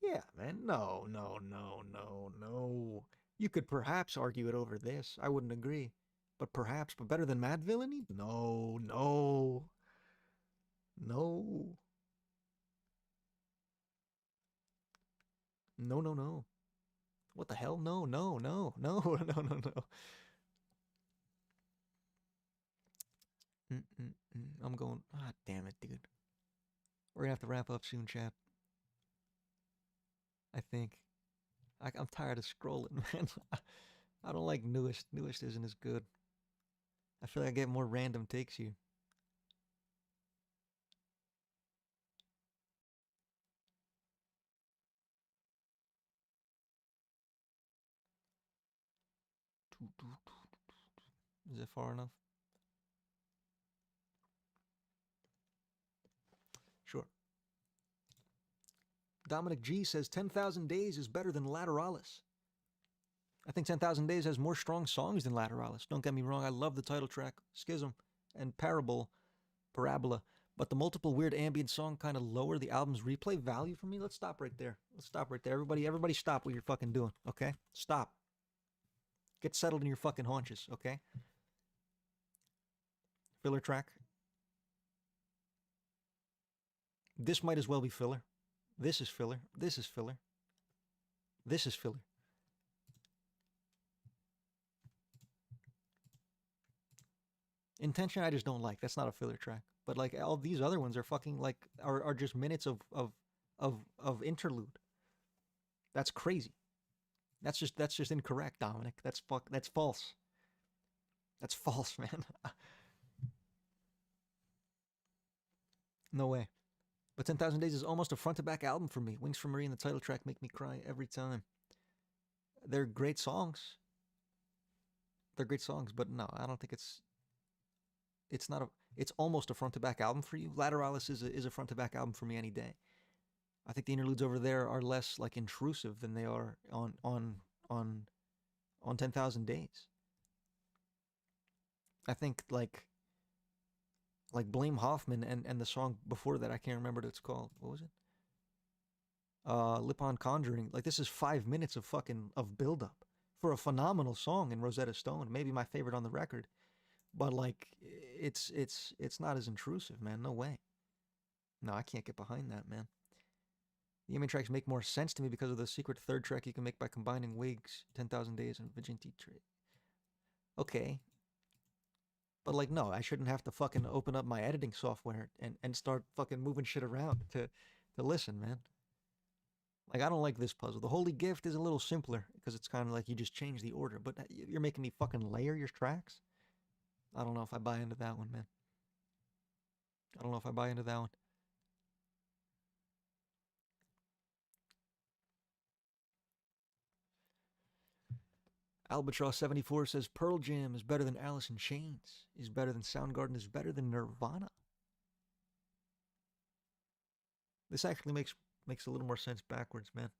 Yeah, man. No, no, no, no, no. You could perhaps argue it over this. I wouldn't agree. But perhaps, but better than Mad Villainy? No, no, no, no, no, no. What the hell? No, no, no, no, no, no, no. I'm going. Ah, damn it, dude. We're gonna have to wrap up soon, chat. I think. I'm tired of scrolling, man. I don't like newest. Newest isn't as good. I feel like I get more random takes here. Is it far enough? Sure. Dominic G says 10,000 Days is better than Lateralis. I think 10,000 Days has more strong songs than Lateralis. Don't get me wrong, I love the title track, Schism, and Parabola. But the multiple weird ambient song kind of lower the album's replay value for me. Let's stop right there. Let's stop right there. Everybody stop what you're fucking doing, okay? Stop. Get settled in your fucking haunches, okay? Filler track. This might as well be filler. This is filler. This is filler. This is filler. Intention I just don't like. That's not a filler track. But like all these other ones are fucking like are just minutes of interlude. That's crazy. That's just incorrect, Dominic. That's false. That's false, man. No way. But 10,000 Days is almost a front to back album for me. Wings from Marie and the title track make me cry every time. They're great songs. They're great songs, but no, I don't think it's not a it's almost a front to back album for you. Lateralis is a front to back album for me any day. I think the interludes over there are less like intrusive than they are on 10,000 Days. I think like Blame Hoffman and the song before that, I can't remember what it's called. What was it? Lip on Conjuring. Like this is 5 minutes of build up for a phenomenal song in Rosetta Stone. Maybe my favorite on the record. But like it's not as intrusive, man. No way. No, I can't get behind that, man. The image tracks make more sense to me because of the secret third track you can make by combining Wigs, 10,000 Days, and Vigilante Trade. Okay. But like, no, I shouldn't have to fucking open up my editing software and start fucking moving shit around to listen, man. Like, I don't like this puzzle. The Holy Gift is a little simpler because it's kind of like you just change the order. But you're making me fucking layer your tracks? I don't know if I buy into that one, man. I don't know if I buy into that one. Albatross74 says Pearl Jam is better than Alice in Chains, is better than Soundgarden, is better than Nirvana. This actually makes a little more sense backwards, man.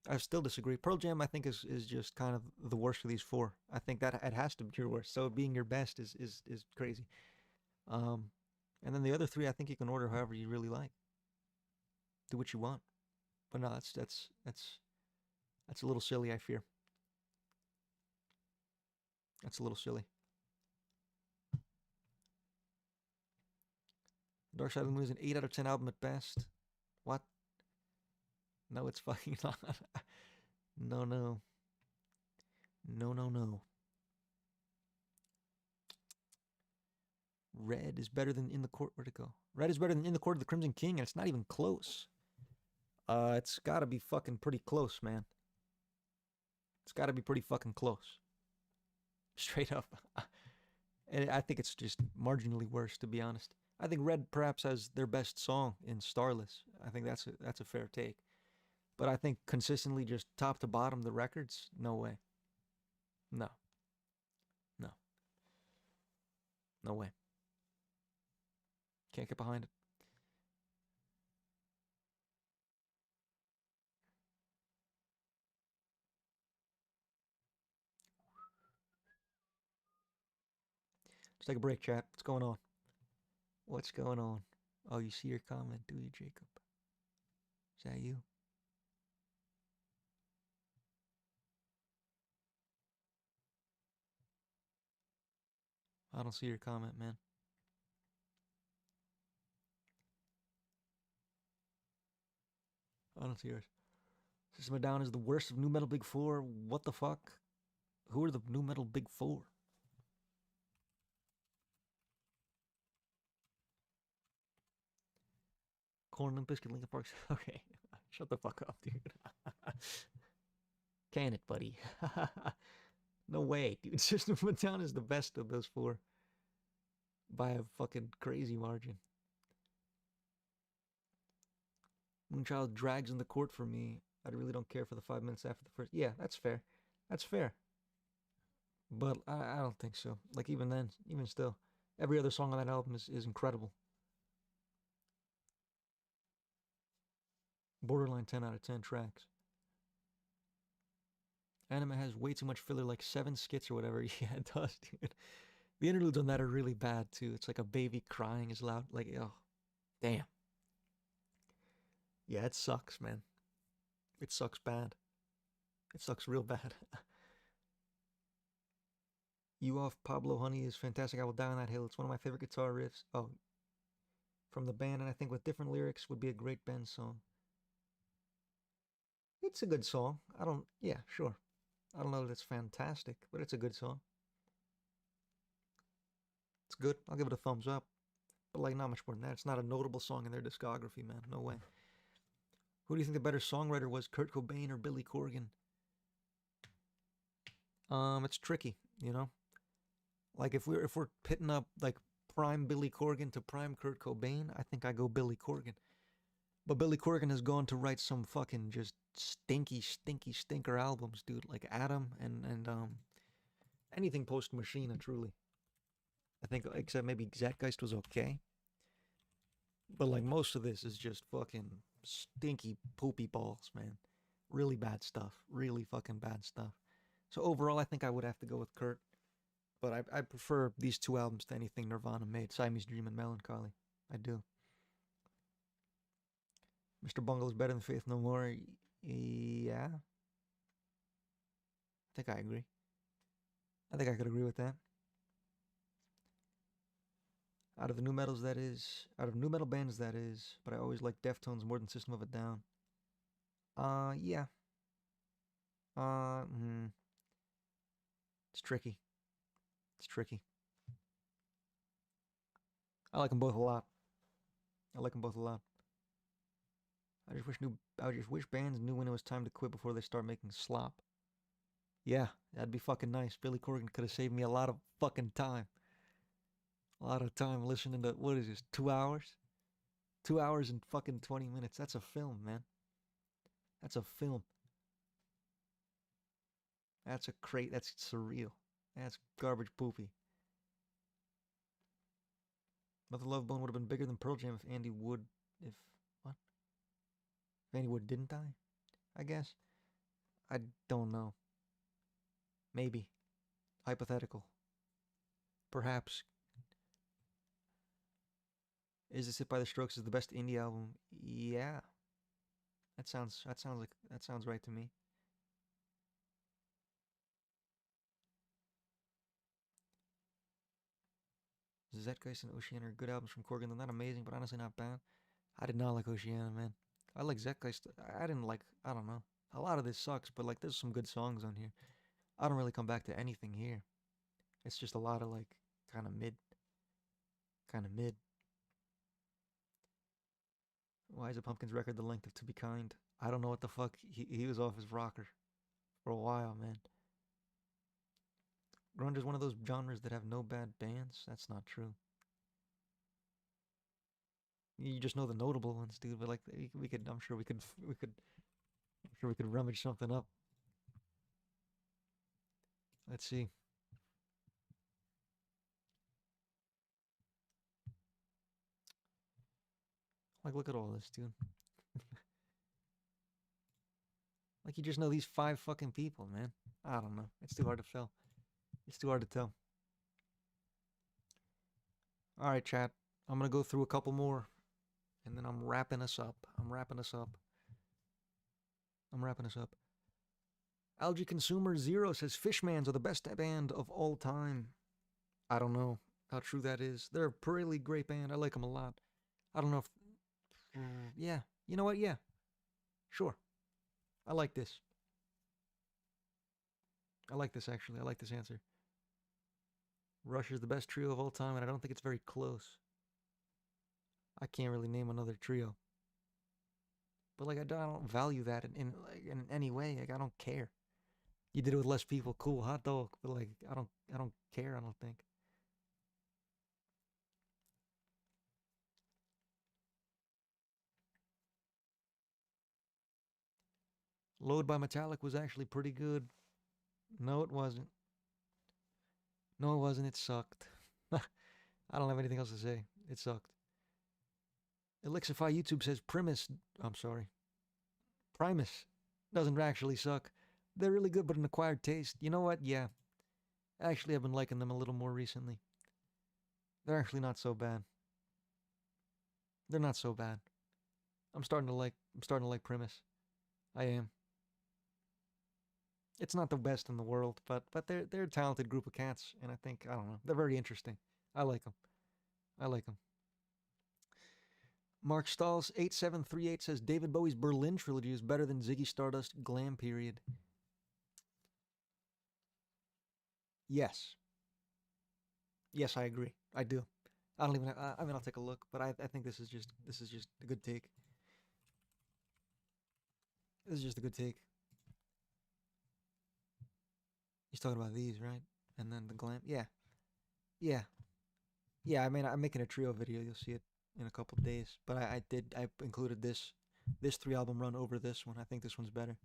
I still disagree. Pearl Jam, I think, is just kind of the worst of these four. I think that it has to be your worst. So being your best is crazy. And then the other three, I think you can order however you really like. Do what you want. But no, that's a little silly, I fear. That's a little silly. Dark Side of the Moon is an 8 out of 10 album at best. What? No, it's fucking not. No. Red is better than In the Court. Where'd it go? Red is better than In the Court of the Crimson King, and it's not even close. It's gotta be fucking pretty close, man. It's gotta be pretty fucking close. Straight up. And I think it's just marginally worse, to be honest. I think Red perhaps has their best song in Starless. I think that's a fair take. But I think consistently just top to bottom the records, no way. No. No way. Can't get behind it. Let's take a break, chat. What's going on? What's going on? Oh, you see your comment, do you, Jacob? Is that you? I don't see your comment, man. I don't see yours. System of Down is the worst of Nu Metal Big Four. What the fuck? Who are the Nu Metal Big Four? Corn and Biscuit, Linkin Park. Okay, shut the fuck up, dude. Can it, buddy? No way, dude. System of Down is the best of those four by a fucking crazy margin. Moonchild drags in the court for me. I really don't care for the 5 minutes after the first. Yeah, that's fair. That's fair. But I don't think so. Like, even then, even still, every other song on that album is incredible. Borderline 10 out of 10 tracks. Anime has way too much filler, like 7 skits or whatever. Yeah, it does, dude. The interludes on that are really bad too. It's like a baby crying is loud. Like, oh, damn. Yeah, it sucks, man. It sucks bad. It sucks real bad. You Off Pablo Honey is fantastic. I Will Die on That Hill. It's one of my favorite guitar riffs. Oh, from the band, and I think with different lyrics would be a great band song. It's a good song. I don't, yeah, sure. I don't know that it's fantastic, but it's a good song. It's good. I'll give it a thumbs up. But like, not much more than that. It's not a notable song in their discography, man. No way. Who do you think the better songwriter was, Kurt Cobain or Billy Corgan? It's tricky, you know. Like, if we're pitting up like prime Billy Corgan to prime Kurt Cobain, I think I go Billy Corgan. But Billy Corgan has gone to write some fucking just stinky, stinky, stinker albums, dude. Like Adam and anything post Machina, truly. I think except maybe Zeitgeist was okay, but like most of this is just fucking stinky, poopy balls, man. Really bad stuff. Really fucking bad stuff. So overall, I think I would have to go with Kurt. But I prefer these two albums to anything Nirvana made, Siamese Dream and Melancholy. I do. Mr. Bungle is better than Faith No More. Yeah, I think I agree. I think I could agree with that. Out of the new metals, that is. Out of new metal bands, that is. But I always like Deftones more than System of a Down. Yeah. Uh, mm, it's tricky. It's tricky. I like them both a lot. I like them both a lot. I just wish bands knew when it was time to quit before they start making slop. Yeah, that'd be fucking nice. Billy Corgan could have saved me a lot of fucking time. A lot of time listening to, what is this, 2 hours? 2 hours and fucking 20 minutes. That's a film, man. That's a film. That's surreal. That's garbage poopy. Mother Love Bone would have been bigger than Pearl Jam if Andy Wood, if, what? If Andy Wood didn't die, I guess. I don't know. Maybe. Hypothetical. Perhaps. Is This It by the Strokes is the best indie album? Yeah. That sounds right to me. Zeitgeist and Oceana are good albums from Corgan. They're not amazing, but honestly not bad. I did not like Oceana, man. I like Zeitgeist. I didn't like, I don't know. A lot of this sucks, but like there's some good songs on here. I don't really come back to anything here. It's just a lot of like kind of mid, kind of mid. Why is a Pumpkins record the length of To Be Kind? I don't know what the fuck. He was off his rocker for a while, man. Grunge is one of those genres that have no bad bands. That's not true. You just know the notable ones, dude. But like, we could, I'm sure I'm sure we could rummage something up. Let's see. Like, look at all this, dude. Like, you just know these 5 fucking people, man. I don't know. It's too hard to tell. It's too hard to tell. All right, chat. I'm gonna go through a couple more, and then I'm wrapping us up. I'm wrapping us up. I'm wrapping us up. Algae Consumer Zero says Fishmans are the best band of all time. I don't know how true that is. They're a really great band. I like them a lot. I don't know if. Yeah. You know what? Yeah. Sure. I like this. I like this, actually. I like this answer. Rush is the best trio of all time, and I don't think it's very close. I can't really name another trio. But like, I don't value that in any way. Like, I don't care. You did it with less people, cool, hot dog. But like, I don't care. I don't think. Load by Metallic was actually pretty good. No, it wasn't. No, it wasn't. It sucked. I don't have anything else to say. It sucked. Elixify YouTube says Primus. I'm sorry. Primus doesn't actually suck. They're really good, but an acquired taste. You know what? Yeah. Actually, I've been liking them a little more recently. They're actually not so bad. They're not so bad. I'm starting to like Primus. I am. It's not the best in the world, but they're a talented group of cats, and I think I don't know. They're very interesting. I like them. I like them. Mark Stalls 8738 says David Bowie's Berlin trilogy is better than Ziggy Stardust Glam Period. Yes. Yes, I agree. I do. I don't even. I mean, I'll take a look, but I think this is just a good take. This is just a good take. He's talking about these, right? And then the glam. Yeah, yeah, yeah. I mean, I'm making a trio video. You'll see it in a couple of days. But I included this 3 album run over this one. I think this one's better.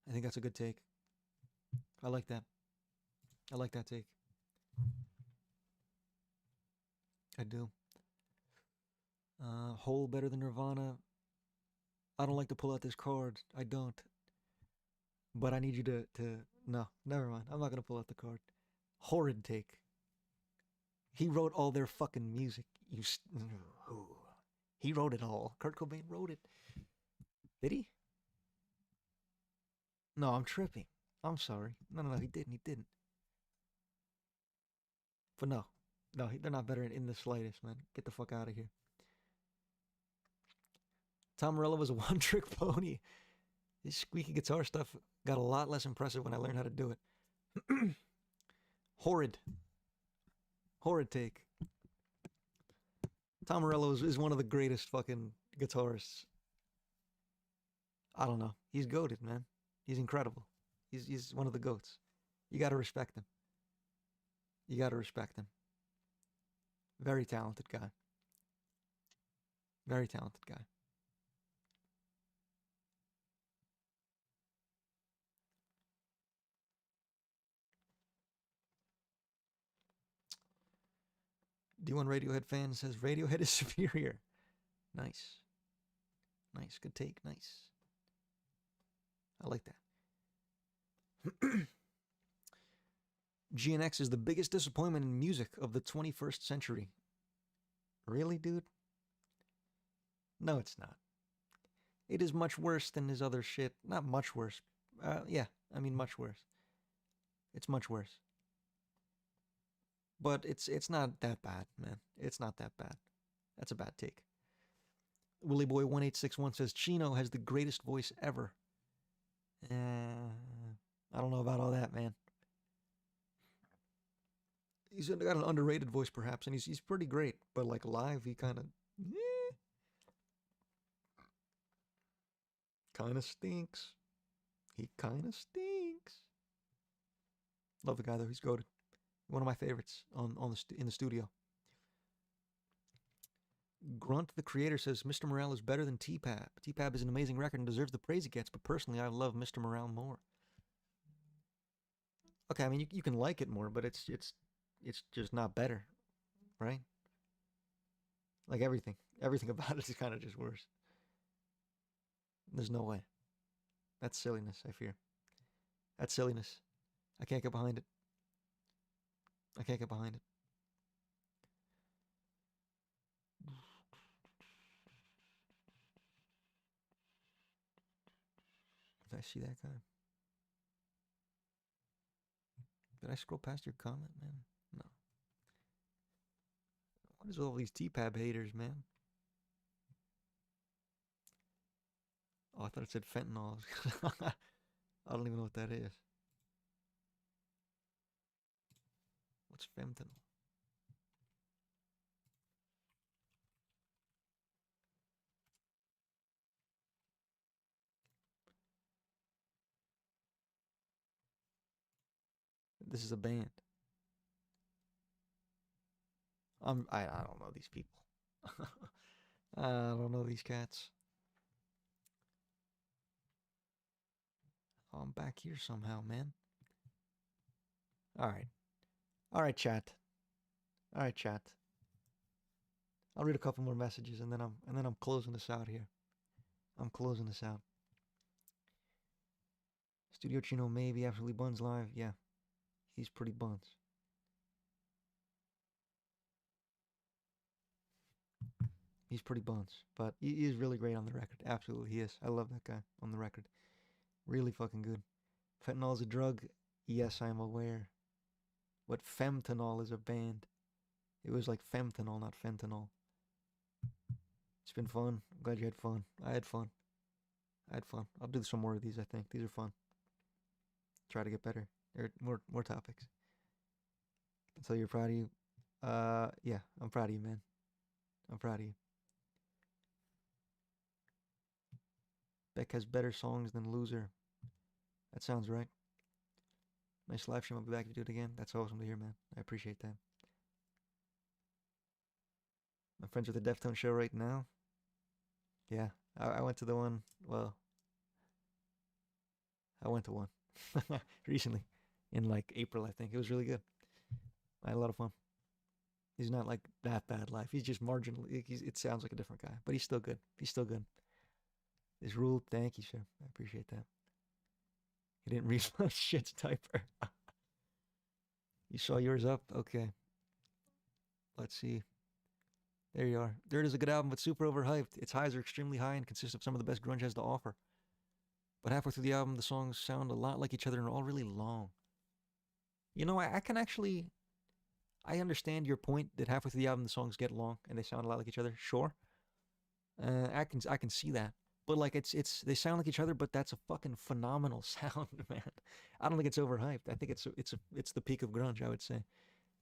I think that's a good take. I like that. I like that take. I do. Hole better than Nirvana. I don't like to pull out this card. I don't. But I need you to no, never mind. I'm not gonna pull out the card. Horrid take. He wrote all their fucking music. He wrote it all. Kurt Cobain wrote it. Did he? No, I'm tripping. I'm sorry. No, he didn't. He didn't. But no, no, they're not better in the slightest, man. Get the fuck out of here. Tom Morello was a one-trick pony. His squeaky guitar stuff got a lot less impressive when I learned how to do it. Horrid. Horrid take. Tom Morello is one of the greatest fucking guitarists. I don't know. He's goated, man. He's incredible. He's one of the goats. You gotta respect him. You gotta respect him. Very talented guy. Very talented guy. D1 Radiohead fan says Radiohead is superior. Nice. Nice. Good take. Nice. I like that. GNX is the biggest disappointment in music of the 21st century. Really, dude? No, it's not. It is much worse than his other shit. Not much worse. Yeah, I mean much worse. It's much worse. But it's not that bad, man. It's not that bad. That's a bad take. Willie Boy 1861 says Chino has the greatest voice ever. I don't know about all that, man. He's got an underrated voice, perhaps, and he's pretty great. But like live, he kind of stinks. He kind of stinks. Love the guy though. He's goated. One of my favorites in the studio. Grunt, the creator, says Mr. Morale is better than T-Pab. T-Pab is an amazing record and deserves the praise he gets, but personally, I love Mr. Morale more. Okay, I mean you can like it more, but it's just not better, right? Like everything about it is kind of just worse. There's no way. That's silliness. I fear. That's silliness. I can't get behind it. I can't get behind it. Did I see that guy? Did I scroll past your comment, man? No. What is all these T-Pab haters, man? Oh, I thought it said fentanyl. I don't even know what that is. What's fentanyl? This is a band. I don't know these people. I don't know these cats. Oh, I'm back here somehow, man. All right. All right, chat. All right, chat. I'll read a couple more messages and then I'm closing this out here. I'm closing this out. Studio Chino maybe absolutely buns live. Yeah, he's pretty buns. He's pretty buns, but he is really great on the record. Absolutely, he is. I love that guy on the record. Really fucking good. Fentanyl is a drug. Yes, I am aware. But femtanol is a band. It was like femtanol, not fentanyl. It's been fun. I'm glad you had fun. I had fun. I had fun. I'll do some more of these. I think these are fun. Try to get better. There are more topics. I tell you're proud of you. Yeah, I'm proud of you, man. I'm proud of you. Beck has better songs than Loser. That sounds right. Nice live stream. I'll be back to do it again. That's awesome to hear, man. I appreciate that. I'm friends with the Deftone show right now. Yeah, I went to the one. Well, I went to one recently in like April, I think. It was really good. I had a lot of fun. He's not like that bad live. He's just marginally. It sounds like a different guy, but he's still good. He's still good. This rule, thank you, sir. I appreciate that. He didn't read my shit's typer. You saw yours up? Okay. Let's see. There you are. Dirt is a good album, but super overhyped. Its highs are extremely high and consist of some of the best grunge has to offer. But halfway through the album, the songs sound a lot like each other and are all really long. You know, I can actually. I understand your point that halfway through the album, the songs get long and they sound a lot like each other. Sure. I can see that. But like they sound like each other, but that's a fucking phenomenal sound, man. I don't think it's overhyped. I think it's the peak of grunge, I would say.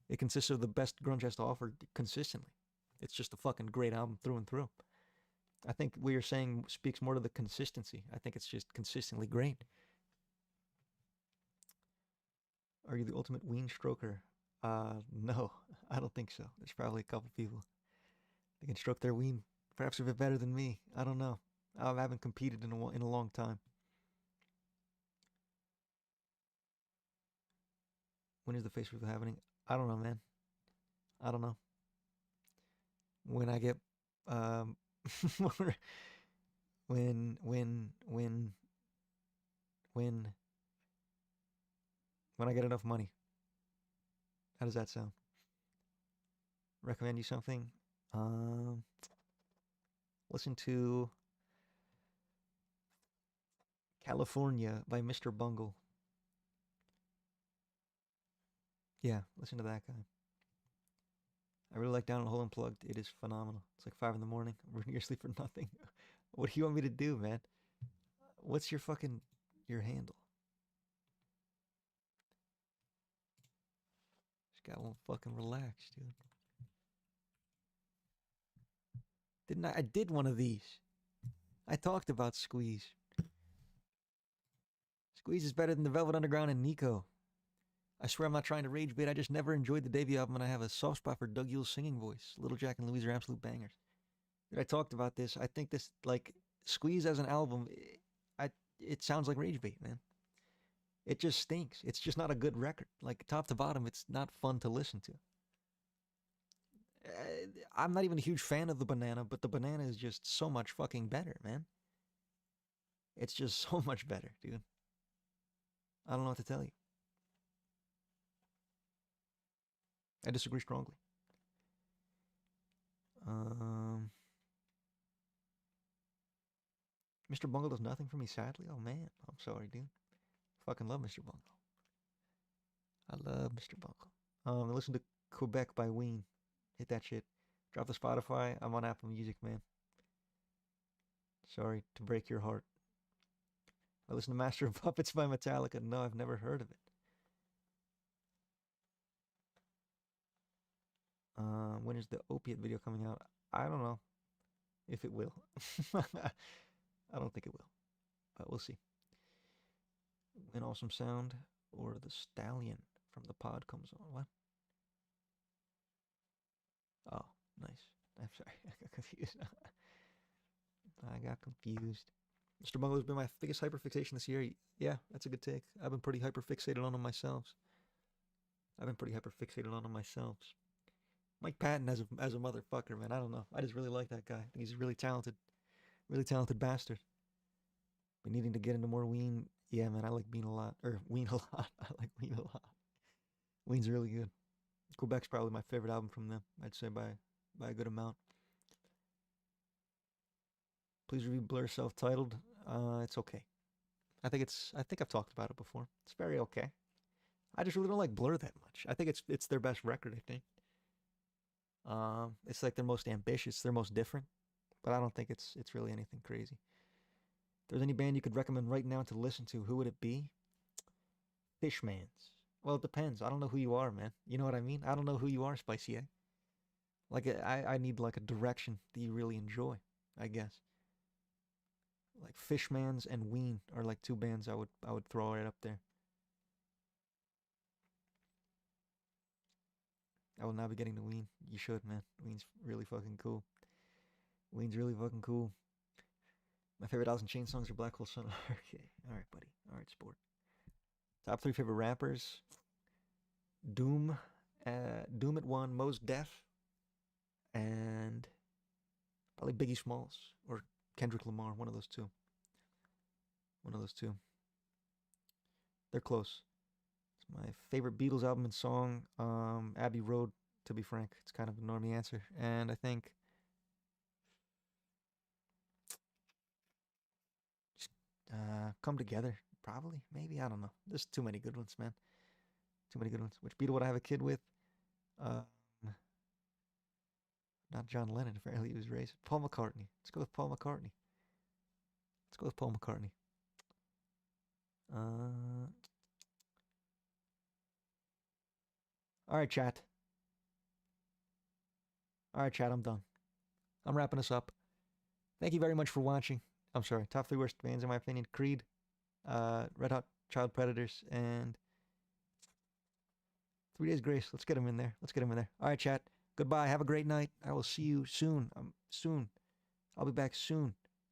It consists of the best grunge has to offer consistently. It's just a fucking great album through and through. I think what you're saying speaks more to the consistency. I think it's just consistently great. Are you the ultimate ween stroker? No, I don't think so. There's probably a couple people that can stroke their ween perhaps a bit better than me. I don't know. I haven't competed in a long time. When is the face reveal happening? I don't know, man. I don't know. When I get um when when when I get enough money. How does that sound? Recommend you something? Um Listen to California by Mr. Bungle. Yeah, listen to that guy. I really like Down in the Hole Unplugged. It is phenomenal. It's like 5 in the morning. I'm ruining your sleep for nothing. What do you want me to do, man? What's your handle? Just got one fucking relax, dude. Didn't I? I did one of these. I talked about Squeeze. Squeeze is better than the Velvet Underground and Nico. I swear I'm not trying to rage bait. I just never enjoyed the debut album, and I have a soft spot for Doug Yule's singing voice. Little Jack and Louise are absolute bangers. I talked about this. I think this like Squeeze as an album, it sounds like rage bait, man. It just stinks. It's just not a good record. Like top to bottom, it's not fun to listen to. I'm not even a huge fan of the Banana, but the Banana is just so much fucking better, man. It's just so much better, dude. I don't know what to tell you. I disagree strongly. Um, Mr. Bungle does nothing for me, sadly. Oh man, I'm sorry, dude. Fucking love Mr. Bungle. I love Mr. Bungle. Listen to Quebec by Ween. Hit that shit. Drop the Spotify. I'm on Apple Music, man. Sorry to break your heart. I listen to Master of Puppets by Metallica. No, I've never heard of it. When is the opiate video coming out? I don't know if it will. I don't think it will, but we'll see. When Awesome Sound or the Stallion from the pod comes on. What? Oh, nice. I'm sorry. I got confused. I got confused. Mr. Bungle has been my biggest hyperfixation this year. Yeah, that's a good take. I've been pretty hyperfixated on him myself. I've been pretty hyper fixated on him myself. Mike Patton as a motherfucker, man. I don't know. I just really like that guy. I think he's a really talented bastard. Been needing to get into more Ween. Yeah, man, I like Bean a lot. Or Ween a lot. I like Ween a lot. Ween's really good. Quebec's probably my favorite album from them. I'd say by a good amount. Please review Blur self-titled. It's okay. I think I've talked about it before. It's very okay. I just really don't like Blur that much. I think it's their best record. I think. It's like their most ambitious, their most different, but I don't think it's really anything crazy. If there's any band you could recommend right now to listen to, who would it be? Fishmans. Well, it depends. I don't know who you are, man. You know what I mean? I don't know who you are, Spicy Egg. Like I need like a direction that you really enjoy, I guess. Like Fishmans and Ween are like two bands I would throw right up there. I will now be getting to Ween. You should, man. Ween's really fucking cool. Ween's really fucking cool. My favorite Alice in Chains songs are Black Hole Sun. Okay, all right, buddy. All right, sport. Top three favorite rappers: Doom, Doom at one, Mos Def, and probably Biggie Smalls or Kendrick Lamar. One of those two. One of those two. They're close. It's my favorite Beatles album and song, Abbey Road. To be frank, it's kind of a normie answer, and I think just Come Together. Probably, maybe I don't know. There's too many good ones, man. Too many good ones. Which Beatle would I have a kid with? Um, Not John Lennon. Apparently, he was raised. Paul McCartney. Let's go with Paul McCartney. Let's go with Paul McCartney. Uh, all right, chat. All right, chat. I'm done. I'm wrapping us up. Thank you very much for watching. I'm sorry. Top three worst bands in my opinion: Creed, Red Hot Child Predators, and 3 Days Grace. Let's get them in there. Let's get them in there. All right, chat. Goodbye. Have a great night. I will see you soon. Soon. I'll be back soon.